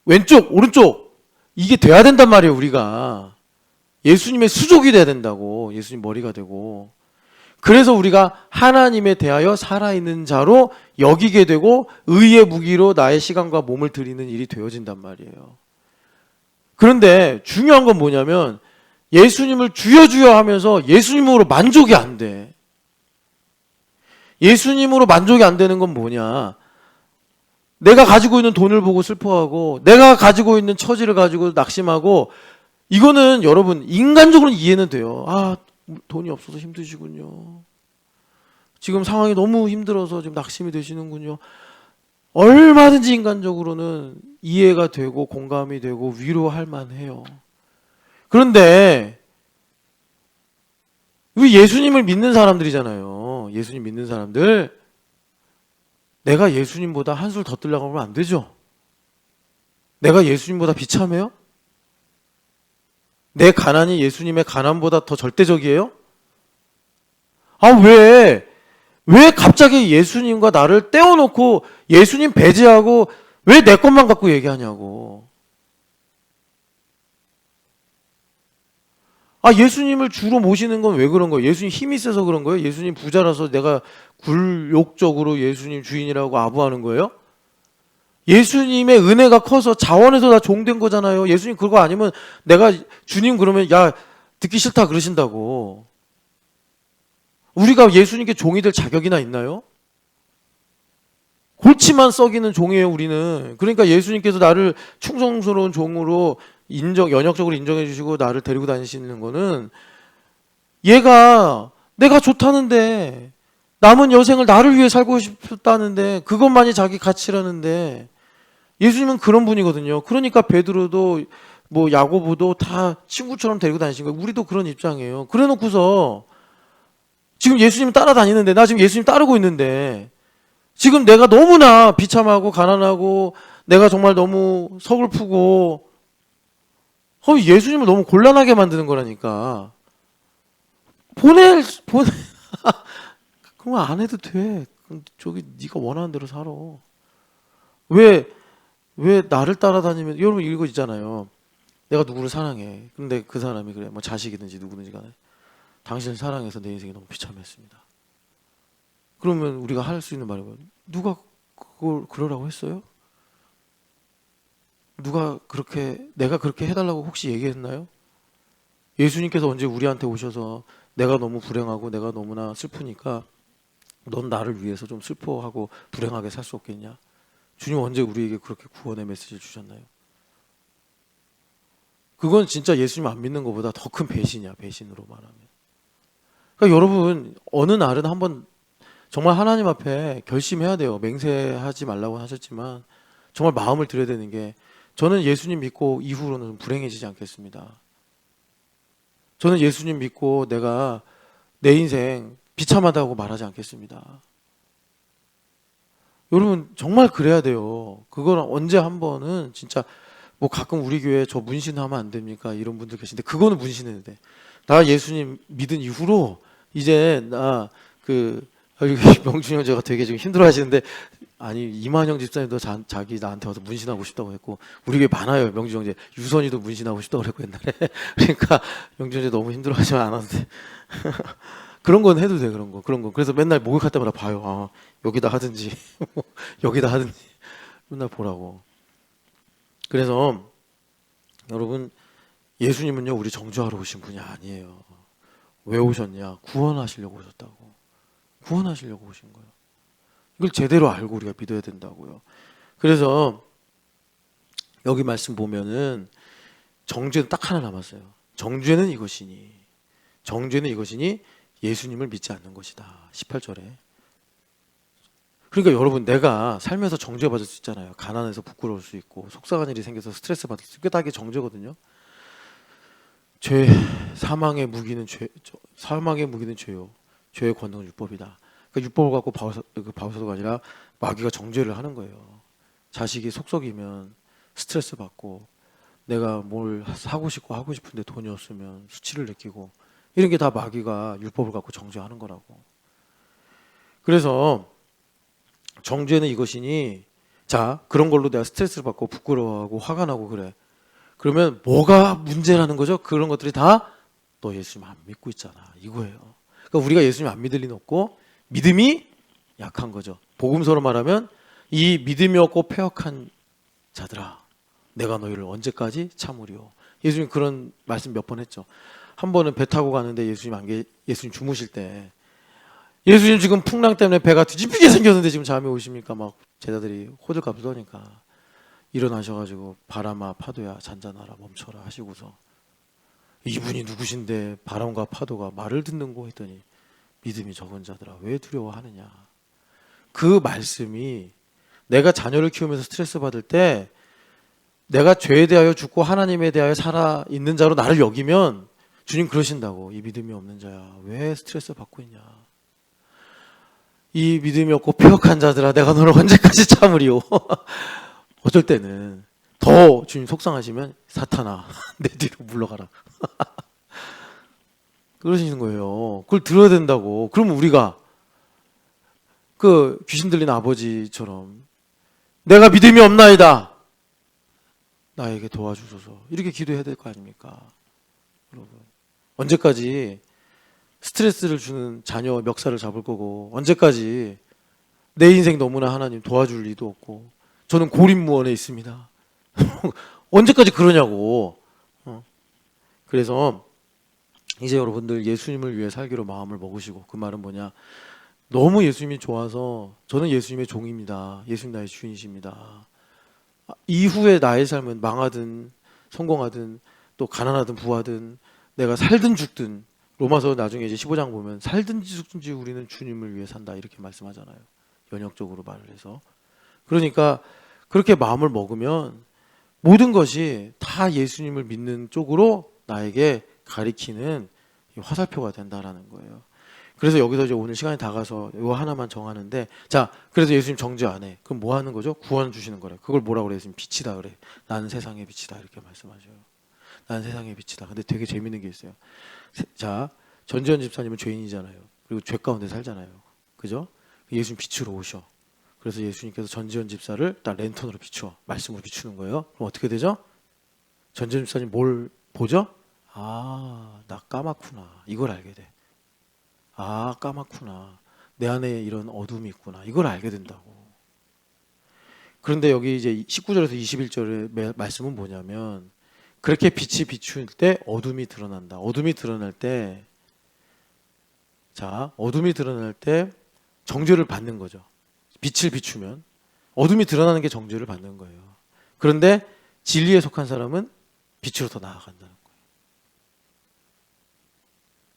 왼쪽 오른쪽 이게 돼야 된단 말이에요. 우리가 예수님의 수족이 돼야 된다고. 예수님 머리가 되고. 그래서 우리가 하나님에 대하여 살아있는 자로 여기게 되고 의의 무기로 나의 시간과 몸을 드리는 일이 되어진단 말이에요. 그런데 중요한 건 뭐냐면 예수님을 주여 주여 하면서 예수님으로 만족이 안 돼. 예수님으로 만족이 안 되는 건 뭐냐? 내가 가지고 있는 돈을 보고 슬퍼하고 내가 가지고 있는 처지를 가지고 낙심하고 이거는 여러분 인간적으로 이해는 돼요. 아, 돈이 없어서 힘드시군요. 지금 상황이 너무 힘들어서 지금 낙심이 되시는군요. 얼마든지 인간적으로는 이해가 되고 공감이 되고 위로할 만해요. 그런데 우리 예수님을 믿는 사람들이잖아요. 예수님 믿는 사람들. 내가 예수님보다 한술 더 뜨려고 하면 안 되죠. 내가 예수님보다 비참해요? 내 가난이 예수님의 가난보다 더 절대적이에요? 아, 왜 갑자기 예수님과 나를 떼어놓고 예수님 배제하고 왜 내 것만 갖고 얘기하냐고. 아, 예수님을 주로 모시는 건 왜 그런 거예요? 예수님 힘이 세서 그런 거예요? 예수님 부자라서 내가 굴욕적으로 예수님 주인이라고 아부하는 거예요? 예수님의 은혜가 커서 자원해서 나 종된 거잖아요. 예수님 그거 아니면 내가 주님 그러면 야 듣기 싫다 그러신다고. 우리가 예수님께 종이 될 자격이나 있나요? 골치만 썩이는 종이에요 우리는. 그러니까 예수님께서 나를 충성스러운 종으로 연역적으로 인정해 주시고 나를 데리고 다니시는 거는 얘가 내가 좋다는데 남은 여생을 나를 위해 살고 싶다는데 그것만이 자기 가치라는데 예수님은 그런 분이거든요. 그러니까 베드로도 뭐 야고보도 다 친구처럼 데리고 다니신 거예요. 우리도 그런 입장이에요. 그래 놓고서 지금 예수님 따라다니는데 나 지금 예수님 따르고 있는데 지금 내가 너무나 비참하고 가난하고 내가 정말 너무 서글프고 예수님을 너무 곤란하게 만드는 거라니까. 그럼 안 해도 돼. 저기 네가 원하는 대로 살아. 왜 나를 따라다니면 여러분 이거 있잖아요. 내가 누구를 사랑해. 근데 그 사람이 그래. 뭐 자식이든지 누구든지 간에 당신을 사랑해서 내 인생이 너무 비참했습니다. 그러면 우리가 할 수 있는 말이 뭐예요? 누가 그걸 그러라고 했어요? 내가 그렇게 해달라고 혹시 얘기했나요? 예수님께서 언제 우리한테 오셔서 내가 너무 불행하고 내가 너무나 슬프니까 넌 나를 위해서 좀 슬퍼하고 불행하게 살 수 없겠냐? 주님 언제 우리에게 그렇게 구원의 메시지를 주셨나요? 그건 진짜 예수님 안 믿는 것보다 더 큰 배신이야. 배신으로 말하면. 그러니까 여러분 어느 날은 한번 정말 하나님 앞에 결심해야 돼요. 맹세하지 말라고 하셨지만 정말 마음을 들여야 되는 게 저는 예수님 믿고 이후로는 불행해지지 않겠습니다. 저는 예수님 믿고 내가 내 인생 비참하다고 말하지 않겠습니다. 여러분 정말 그래야 돼요. 그거는 언제 한 번은 진짜 뭐 가끔 우리 교회 저 문신하면 안 됩니까? 이런 분들 계신데 그거는 문신해야 돼. 나 예수님 믿은 이후로 이제 명준이 형 제가 되게 지금 힘들어하시는데 아니 이만영 집사님도 자기 나한테 와서 문신하고 싶다고 했고 우리 교회 많아요. 명준이 형제 유선이도 문신하고 싶다고 그랬고 옛날에. 그러니까 명준이 형제 너무 힘들어하시면 안 하는데 그런 건 해도 돼. 그런 거 그래서 맨날 목욕할 때마다 봐요. 아, 여기다 하든지 여기다 하든지 맨날 보라고. 그래서 여러분 예수님은요 우리 정죄하러 오신 분이 아니에요. 왜 오셨냐? 구원하시려고 오셨다고. 구원하시려고 오신 거예요. 이걸 제대로 알고 우리가 믿어야 된다고요. 그래서 여기 말씀 보면은 정죄는 딱 하나 남았어요. 정죄는 이것이니 예수님을 믿지 않는 것이다. 18절에. 그러니까 여러분, 내가 살면서 정죄받을 수 있잖아요. 가난해서 부끄러울 수 있고, 속상한 일이 생겨서 스트레스 받을 수 있고, 그게 다 이게 정죄거든요. 사망의 무기는 죄요. 죄의 권능은 율법이다. 그러니까 율법을 갖고 바울사도가 아니라 마귀가 정죄를 하는 거예요. 자식이 속썩이면 스트레스 받고, 내가 뭘 사고 싶고 하고 싶은데 돈이 없으면 수치를 느끼고, 이런 게 다 마귀가 율법을 갖고 정죄하는 거라고. 그래서 정죄는 이것이니, 자, 그런 걸로 내가 스트레스를 받고 부끄러워하고 화가 나고 그래. 그러면 뭐가 문제라는 거죠? 그런 것들이 다 너 예수님 안 믿고 있잖아, 이거예요. 그러니까 우리가 예수님 안 믿을 리는 없고 믿음이 약한 거죠. 복음서로 말하면 이 믿음이 없고 패역한 자들아, 내가 너희를 언제까지 참으리오. 예수님 그런 말씀 몇 번 했죠. 한 번은 배 타고 가는데 예수님 주무실 때, 예수님 지금 풍랑 때문에 배가 뒤집히게 생겼는데 지금 잠이 오십니까? 막 제자들이 호들갑을 떠니까 일어나셔가지고 바람아 파도야 잔잔하라 멈춰라 하시고서, 이분이 누구신데 바람과 파도가 말을 듣는고 했더니 믿음이 적은 자들아 왜 두려워하느냐. 그 말씀이 내가 자녀를 키우면서 스트레스 받을 때 내가 죄에 대하여 죽고 하나님에 대하여 살아있는 자로 나를 여기면 주님 그러신다고. 이 믿음이 없는 자야 왜 스트레스 받고 있냐. 이 믿음이 없고 패역한 자들아 내가 너를 언제까지 참으리오. 어쩔 때는 더 주님 속상하시면 사탄아 내 뒤로 물러가라. 그러시는 거예요. 그걸 들어야 된다고. 그러면 우리가 그 귀신 들린 아버지처럼 내가 믿음이 없나이다 나에게 도와주소서 이렇게 기도해야 될 거 아닙니까? 여러분, 언제까지 스트레스를 주는 자녀 멱살을 잡을 거고, 언제까지 내 인생 너무나 하나님 도와줄 리도 없고 저는 고립무원에 있습니다. 언제까지 그러냐고. 그래서 이제 여러분들 예수님을 위해 살기로 마음을 먹으시고, 그 말은 뭐냐, 너무 예수님이 좋아서 저는 예수님의 종입니다, 예수님 나의 주인이십니다, 이후에 나의 삶은 망하든 성공하든 또 가난하든 부하든 내가 살든 죽든, 로마서 나중에 이제 15장 보면 살든지 죽든지 우리는 주님을 위해 산다 이렇게 말씀하잖아요. 연역적으로 말을 해서. 그러니까 그렇게 마음을 먹으면 모든 것이 다 예수님을 믿는 쪽으로 나에게 가리키는 화살표가 된다라는 거예요. 그래서 여기서 이제 오늘 시간이 다 가서 이거 하나만 정하는데, 자, 그래서 예수님 정죄 안 해. 그럼 뭐 하는 거죠? 구원 주시는 거래. 그걸 뭐라고 그래? 예수님 빛이다 그래. 나는 세상의 빛이다 이렇게 말씀하셔요. 나는 세상의 빛이다. 근데 되게 재밌는 게 있어요. 자, 전지현 집사님은 죄인이잖아요. 그리고 죄 가운데 살잖아요. 그죠? 예수님 빛으로 오셔. 그래서 예수님께서 전지현 집사를 딱 랜턴으로 비추어. 말씀으로 비추는 거예요. 그럼 어떻게 되죠? 전지현 집사님 뭘 보죠? 아, 나 까맣구나. 이걸 알게 돼. 아, 까맣구나. 내 안에 이런 어둠이 있구나. 이걸 알게 된다고. 그런데 여기 이제 19절에서 21절의 말씀은 뭐냐면, 그렇게 빛이 비출 때 어둠이 드러난다. 어둠이 드러날 때, 자, 어둠이 드러날 때 정죄를 받는 거죠. 빛을 비추면 어둠이 드러나는 게 정죄를 받는 거예요. 그런데 진리에 속한 사람은 빛으로 더 나아간다는 거예요.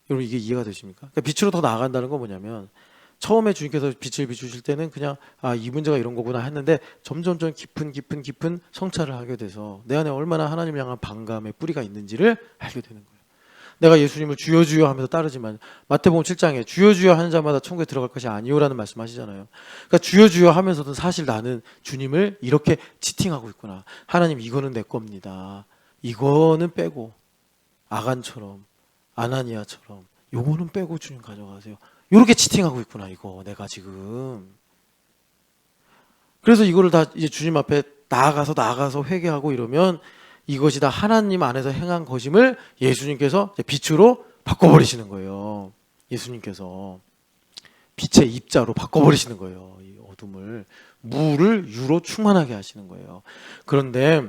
여러분, 이게 이해가 되십니까? 그러니까 빛으로 더 나아간다는 건 뭐냐면, 처음에 주님께서 빛을 비추실 때는 그냥 이 문제가 이런 거구나 했는데 점점점 깊은 성찰을 하게 돼서 내 안에 얼마나 하나님을 향한 반감의 뿌리가 있는지를 알게 되는 거예요. 내가 예수님을 주여 주여 하면서 따르지만, 마태복음 7장에 주여 주여 하는 자마다 천국에 들어갈 것이 아니오라는 말씀하시잖아요. 그러니까 주여 주여 하면서도 사실 나는 주님을 이렇게 치팅하고 있구나. 하나님, 이거는 내 겁니다. 이거는 빼고, 아간처럼 아나니아처럼 요거는 빼고 주님 가져가세요. 이렇게 치팅하고 있구나, 이거 내가 지금. 그래서 이거를 다 이제 주님 앞에 나아가서 회개하고 이러면 이것이 다 하나님 안에서 행한 것임을 예수님께서 빛으로 바꿔버리시는 거예요. 예수님께서 빛의 입자로 바꿔버리시는 거예요. 이 어둠을, 무를 유로 충만하게 하시는 거예요. 그런데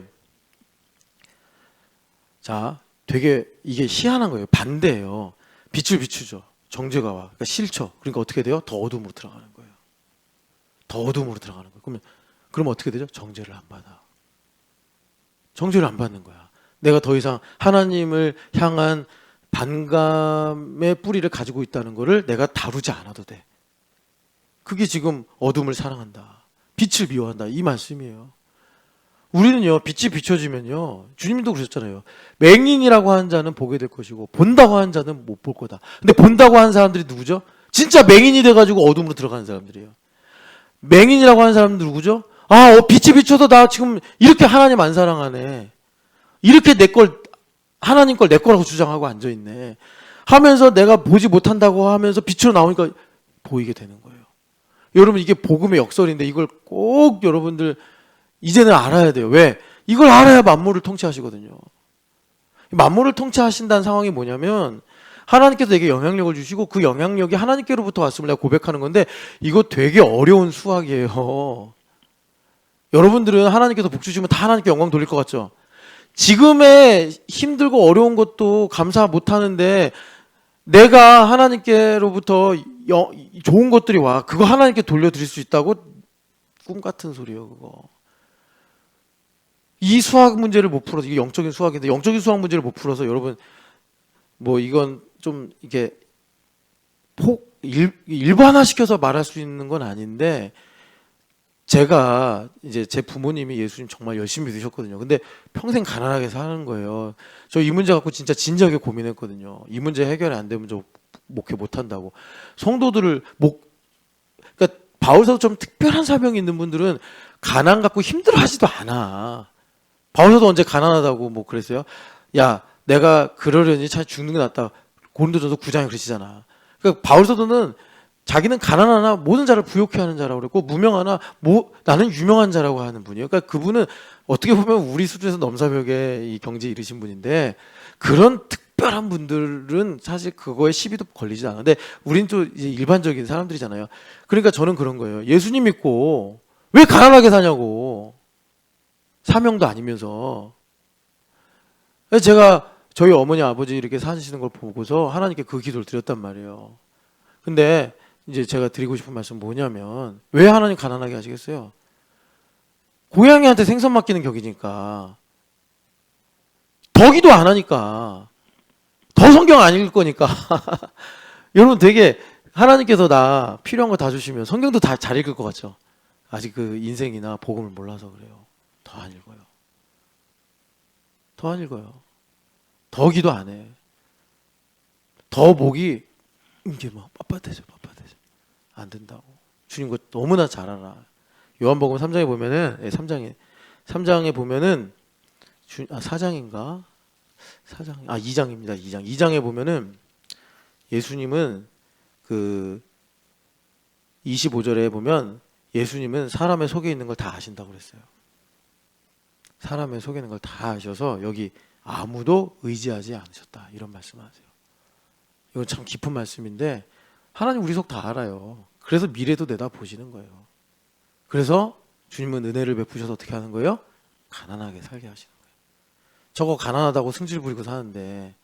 자, 되게 이게 희한한 거예요. 반대예요. 빛을 비추죠. 정죄가 와. 그러니까 싫죠. 그러니까 어떻게 돼요? 더 어둠으로 들어가는 거예요. 더 어둠으로 들어가는 거예요. 그럼 어떻게 되죠? 정죄를 안 받아. 정죄를 안 받는 거야. 내가 더 이상 하나님을 향한 반감의 뿌리를 가지고 있다는 거를 내가 다루지 않아도 돼. 그게 지금 어둠을 사랑한다, 빛을 미워한다, 이 말씀이에요. 우리는요, 빛이 비춰지면요, 주님도 그러셨잖아요. 맹인이라고 하는 자는 보게 될 것이고 본다고 하는 자는 못 볼 거다. 근데 본다고 하는 사람들이 누구죠? 진짜 맹인이 돼가지고 어둠으로 들어가는 사람들이에요. 맹인이라고 하는 사람들 누구죠? 빛이 비춰서 나 지금 이렇게 하나님 안 사랑하네, 이렇게 하나님 걸 내 거라고 주장하고 앉아있네 하면서 내가 보지 못한다고 하면서 빛으로 나오니까 보이게 되는 거예요. 여러분, 이게 복음의 역설인데 이걸 꼭 여러분들 이제는 알아야 돼요. 왜? 이걸 알아야 만물을 통치하시거든요. 만물을 통치하신다는 상황이 뭐냐면 하나님께서 내게 영향력을 주시고 그 영향력이 하나님께로부터 왔음을 내가 고백하는 건데, 이거 되게 어려운 수학이에요. 여러분들은 하나님께서 복 주시면 다 하나님께 영광 돌릴 것 같죠? 지금의 힘들고 어려운 것도 감사 못하는데 내가 하나님께로부터 좋은 것들이 와, 그거 하나님께 돌려드릴 수 있다고? 꿈 같은 소리예요, 그거. 이 수학 문제를 못 풀어서, 이게 영적인 수학인데 영적인 수학 문제를 못 풀어서 여러분, 뭐 이건 좀 이게 일반화시켜서 말할 수 있는 건 아닌데, 제가 이제 제 부모님이 예수님 정말 열심히 믿으셨거든요. 근데 평생 가난하게 사는 거예요. 저 이 문제 갖고 진짜 진지하게 고민했거든요. 이 문제 해결이 안 되면 저 목회 못 한다고. 성도들을 그러니까 바울서처럼 특별한 사명이 있는 분들은 가난 갖고 힘들어하지도 않아. 바울서도 언제 가난하다고 뭐 그랬어요? 야, 내가 그러려니 차라리 죽는 게 낫다. 고린도전서 9장에 그러시잖아. 그러니까 바울서도는 자기는 가난하나 모든 자를 부욕해 하는 자라고 그랬고, 무명하나 나는 유명한 자라고 하는 분이에요. 그러니까 그분은 어떻게 보면 우리 수준에서 넘사벽에 이 경지에 이르신 분인데, 그런 특별한 분들은 사실 그거에 시비도 걸리지 않는데 우린 또 이제 일반적인 사람들이잖아요. 그러니까 저는 그런 거예요. 예수님 믿고 왜 가난하게 사냐고. 사명도 아니면서. 제가 저희 어머니 아버지 이렇게 사시는 걸 보고서 하나님께 그 기도를 드렸단 말이에요. 근데 이제 제가 드리고 싶은 말씀 뭐냐면, 왜 하나님 가난하게 하시겠어요? 고양이한테 생선 맡기는 격이니까. 더 기도 안 하니까. 더 성경 안 읽을 거니까. 여러분, 되게 하나님께서 나 필요한 거 다 주시면 성경도 다 잘 읽을 것 같죠? 아직 그 인생이나 복음을 몰라서 그래요. 더 안 읽어요. 더 안 읽어요. 더 기도 안 해. 더 목이 이게 막 빳빳해져. 안 된다고. 주님 그거 너무나 잘 알아. 요한복음 3장에 보면은, 3장에 보면은 4장인가? 2장입니다. 2장에 보면은 예수님은 그 25절에 보면 예수님은 사람의 속에 있는 걸 다 아신다고 그랬어요. 사람의 속에 있는 걸 다 아셔서 여기 아무도 의지하지 않으셨다, 이런 말씀하세요. 이건 참 깊은 말씀인데 하나님 우리 속 다 알아요. 그래서 미래도 내다 보시는 거예요. 그래서 주님은 은혜를 베푸셔서 어떻게 하는 거예요? 가난하게 살게 하시는 거예요. 저거 가난하다고 승질 부리고 사는데,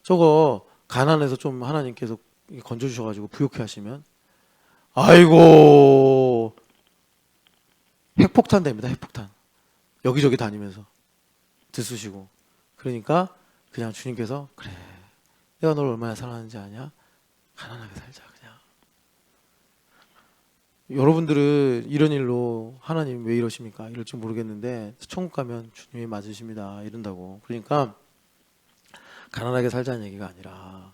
저거 가난해서 좀 하나님께서 건져주셔가지고 부욕해 하시면, 아이고, 핵폭탄 됩니다. 핵폭탄. 여기저기 다니면서 들쑤시고. 그러니까 그냥 주님께서, 그래, 내가 널 얼마나 사랑하는지 아냐? 가난하게 살자 그냥. 여러분들은 이런 일로 하나님 왜 이러십니까? 이럴지 모르겠는데 천국 가면 주님이 맞으십니다 이런다고. 그러니까 가난하게 살자는 얘기가 아니라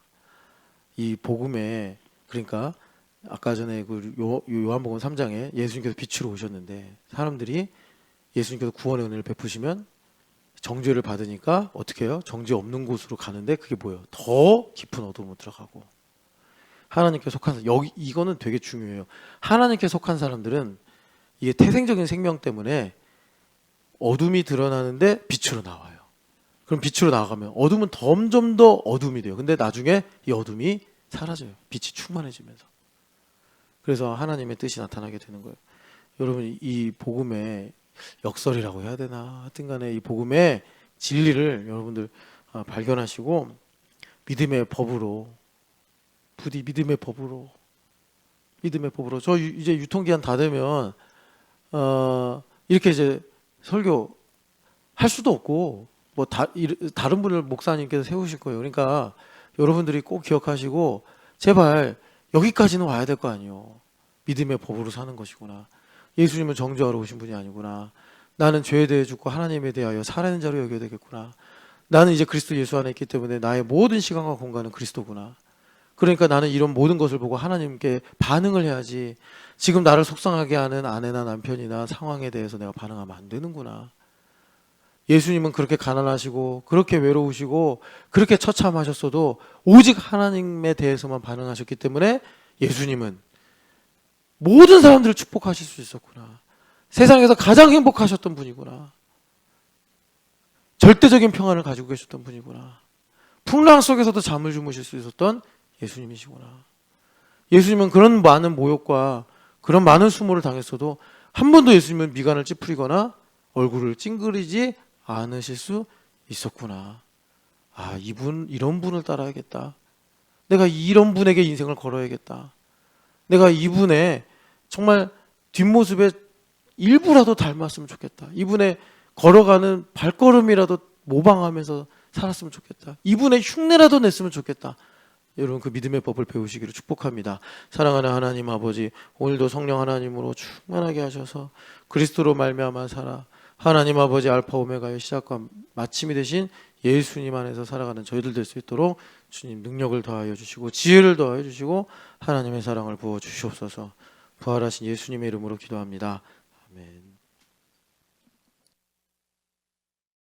이 복음에, 그러니까 아까 전에 그 요한복음 3장에 예수님께서 빛으로 오셨는데 사람들이 예수님께서 구원의 은혜를 베푸시면 정죄를 받으니까 어떻게 해요? 정죄 없는 곳으로 가는데 그게 뭐예요? 더 깊은 어둠으로 들어가고. 하나님께 속한 사람, 이거는 되게 중요해요. 하나님께 속한 사람들은 이게 태생적인 생명 때문에 어둠이 드러나는데 빛으로 나와요. 그럼 빛으로 나가면 어둠은 점점 더 어둠이 돼요. 근데 나중에 이 어둠이 사라져요. 빛이 충만해지면서. 그래서 하나님의 뜻이 나타나게 되는 거예요. 여러분, 이 복음의 역설이라고 해야 되나, 하여튼 간에 이 복음의 진리를 여러분들 발견하시고 믿음의 법으로, 부디 믿음의 법으로 믿음의 법으로. 저 이제 유통기한 다 되면 이렇게 이제 설교 할 수도 없고 뭐 다른 분을 목사님께서 세우실 거예요. 그러니까 여러분들이 꼭 기억하시고 제발 여기까지는 와야 될 거 아니에요. 믿음의 법으로 사는 것이구나. 예수님은 정죄하러 오신 분이 아니구나. 나는 죄에 대해 죽고 하나님에 대하여 살아있는 자로 여겨야 되겠구나. 나는 이제 그리스도 예수 안에 있기 때문에 나의 모든 시간과 공간은 그리스도구나. 그러니까 나는 이런 모든 것을 보고 하나님께 반응을 해야지, 지금 나를 속상하게 하는 아내나 남편이나 상황에 대해서 내가 반응하면 안 되는구나. 예수님은 그렇게 가난하시고 그렇게 외로우시고 그렇게 처참하셨어도 오직 하나님에 대해서만 반응하셨기 때문에 예수님은 모든 사람들을 축복하실 수 있었구나. 세상에서 가장 행복하셨던 분이구나. 절대적인 평안을 가지고 계셨던 분이구나. 풍랑 속에서도 잠을 주무실 수 있었던 예수님이시구나. 예수님은 그런 많은 모욕과 그런 많은 수모를 당했어도 한 번도 예수님은 미간을 찌푸리거나 얼굴을 찡그리지 않으실 수 있었구나. 아, 이런 분을 따라야겠다. 내가 이런 분에게 인생을 걸어야겠다. 내가 이분의 정말 뒷모습에 일부라도 닮았으면 좋겠다. 이분의 걸어가는 발걸음이라도 모방하면서 살았으면 좋겠다. 이분의 흉내라도 냈으면 좋겠다. 여러분, 그 믿음의 법을 배우시기를 축복합니다. 사랑하는 하나님 아버지, 오늘도 성령 하나님으로 충만하게 하셔서 그리스도로 말미암아 살아 하나님 아버지 알파 오메가의 시작과 마침이 되신 예수님 안에서 살아가는 저희들 될 수 있도록 주님 능력을 더하여 주시고 지혜를 더하여 주시고 하나님의 사랑을 부어 주시옵소서. 부활하신 예수님의 이름으로 기도합니다. 아멘.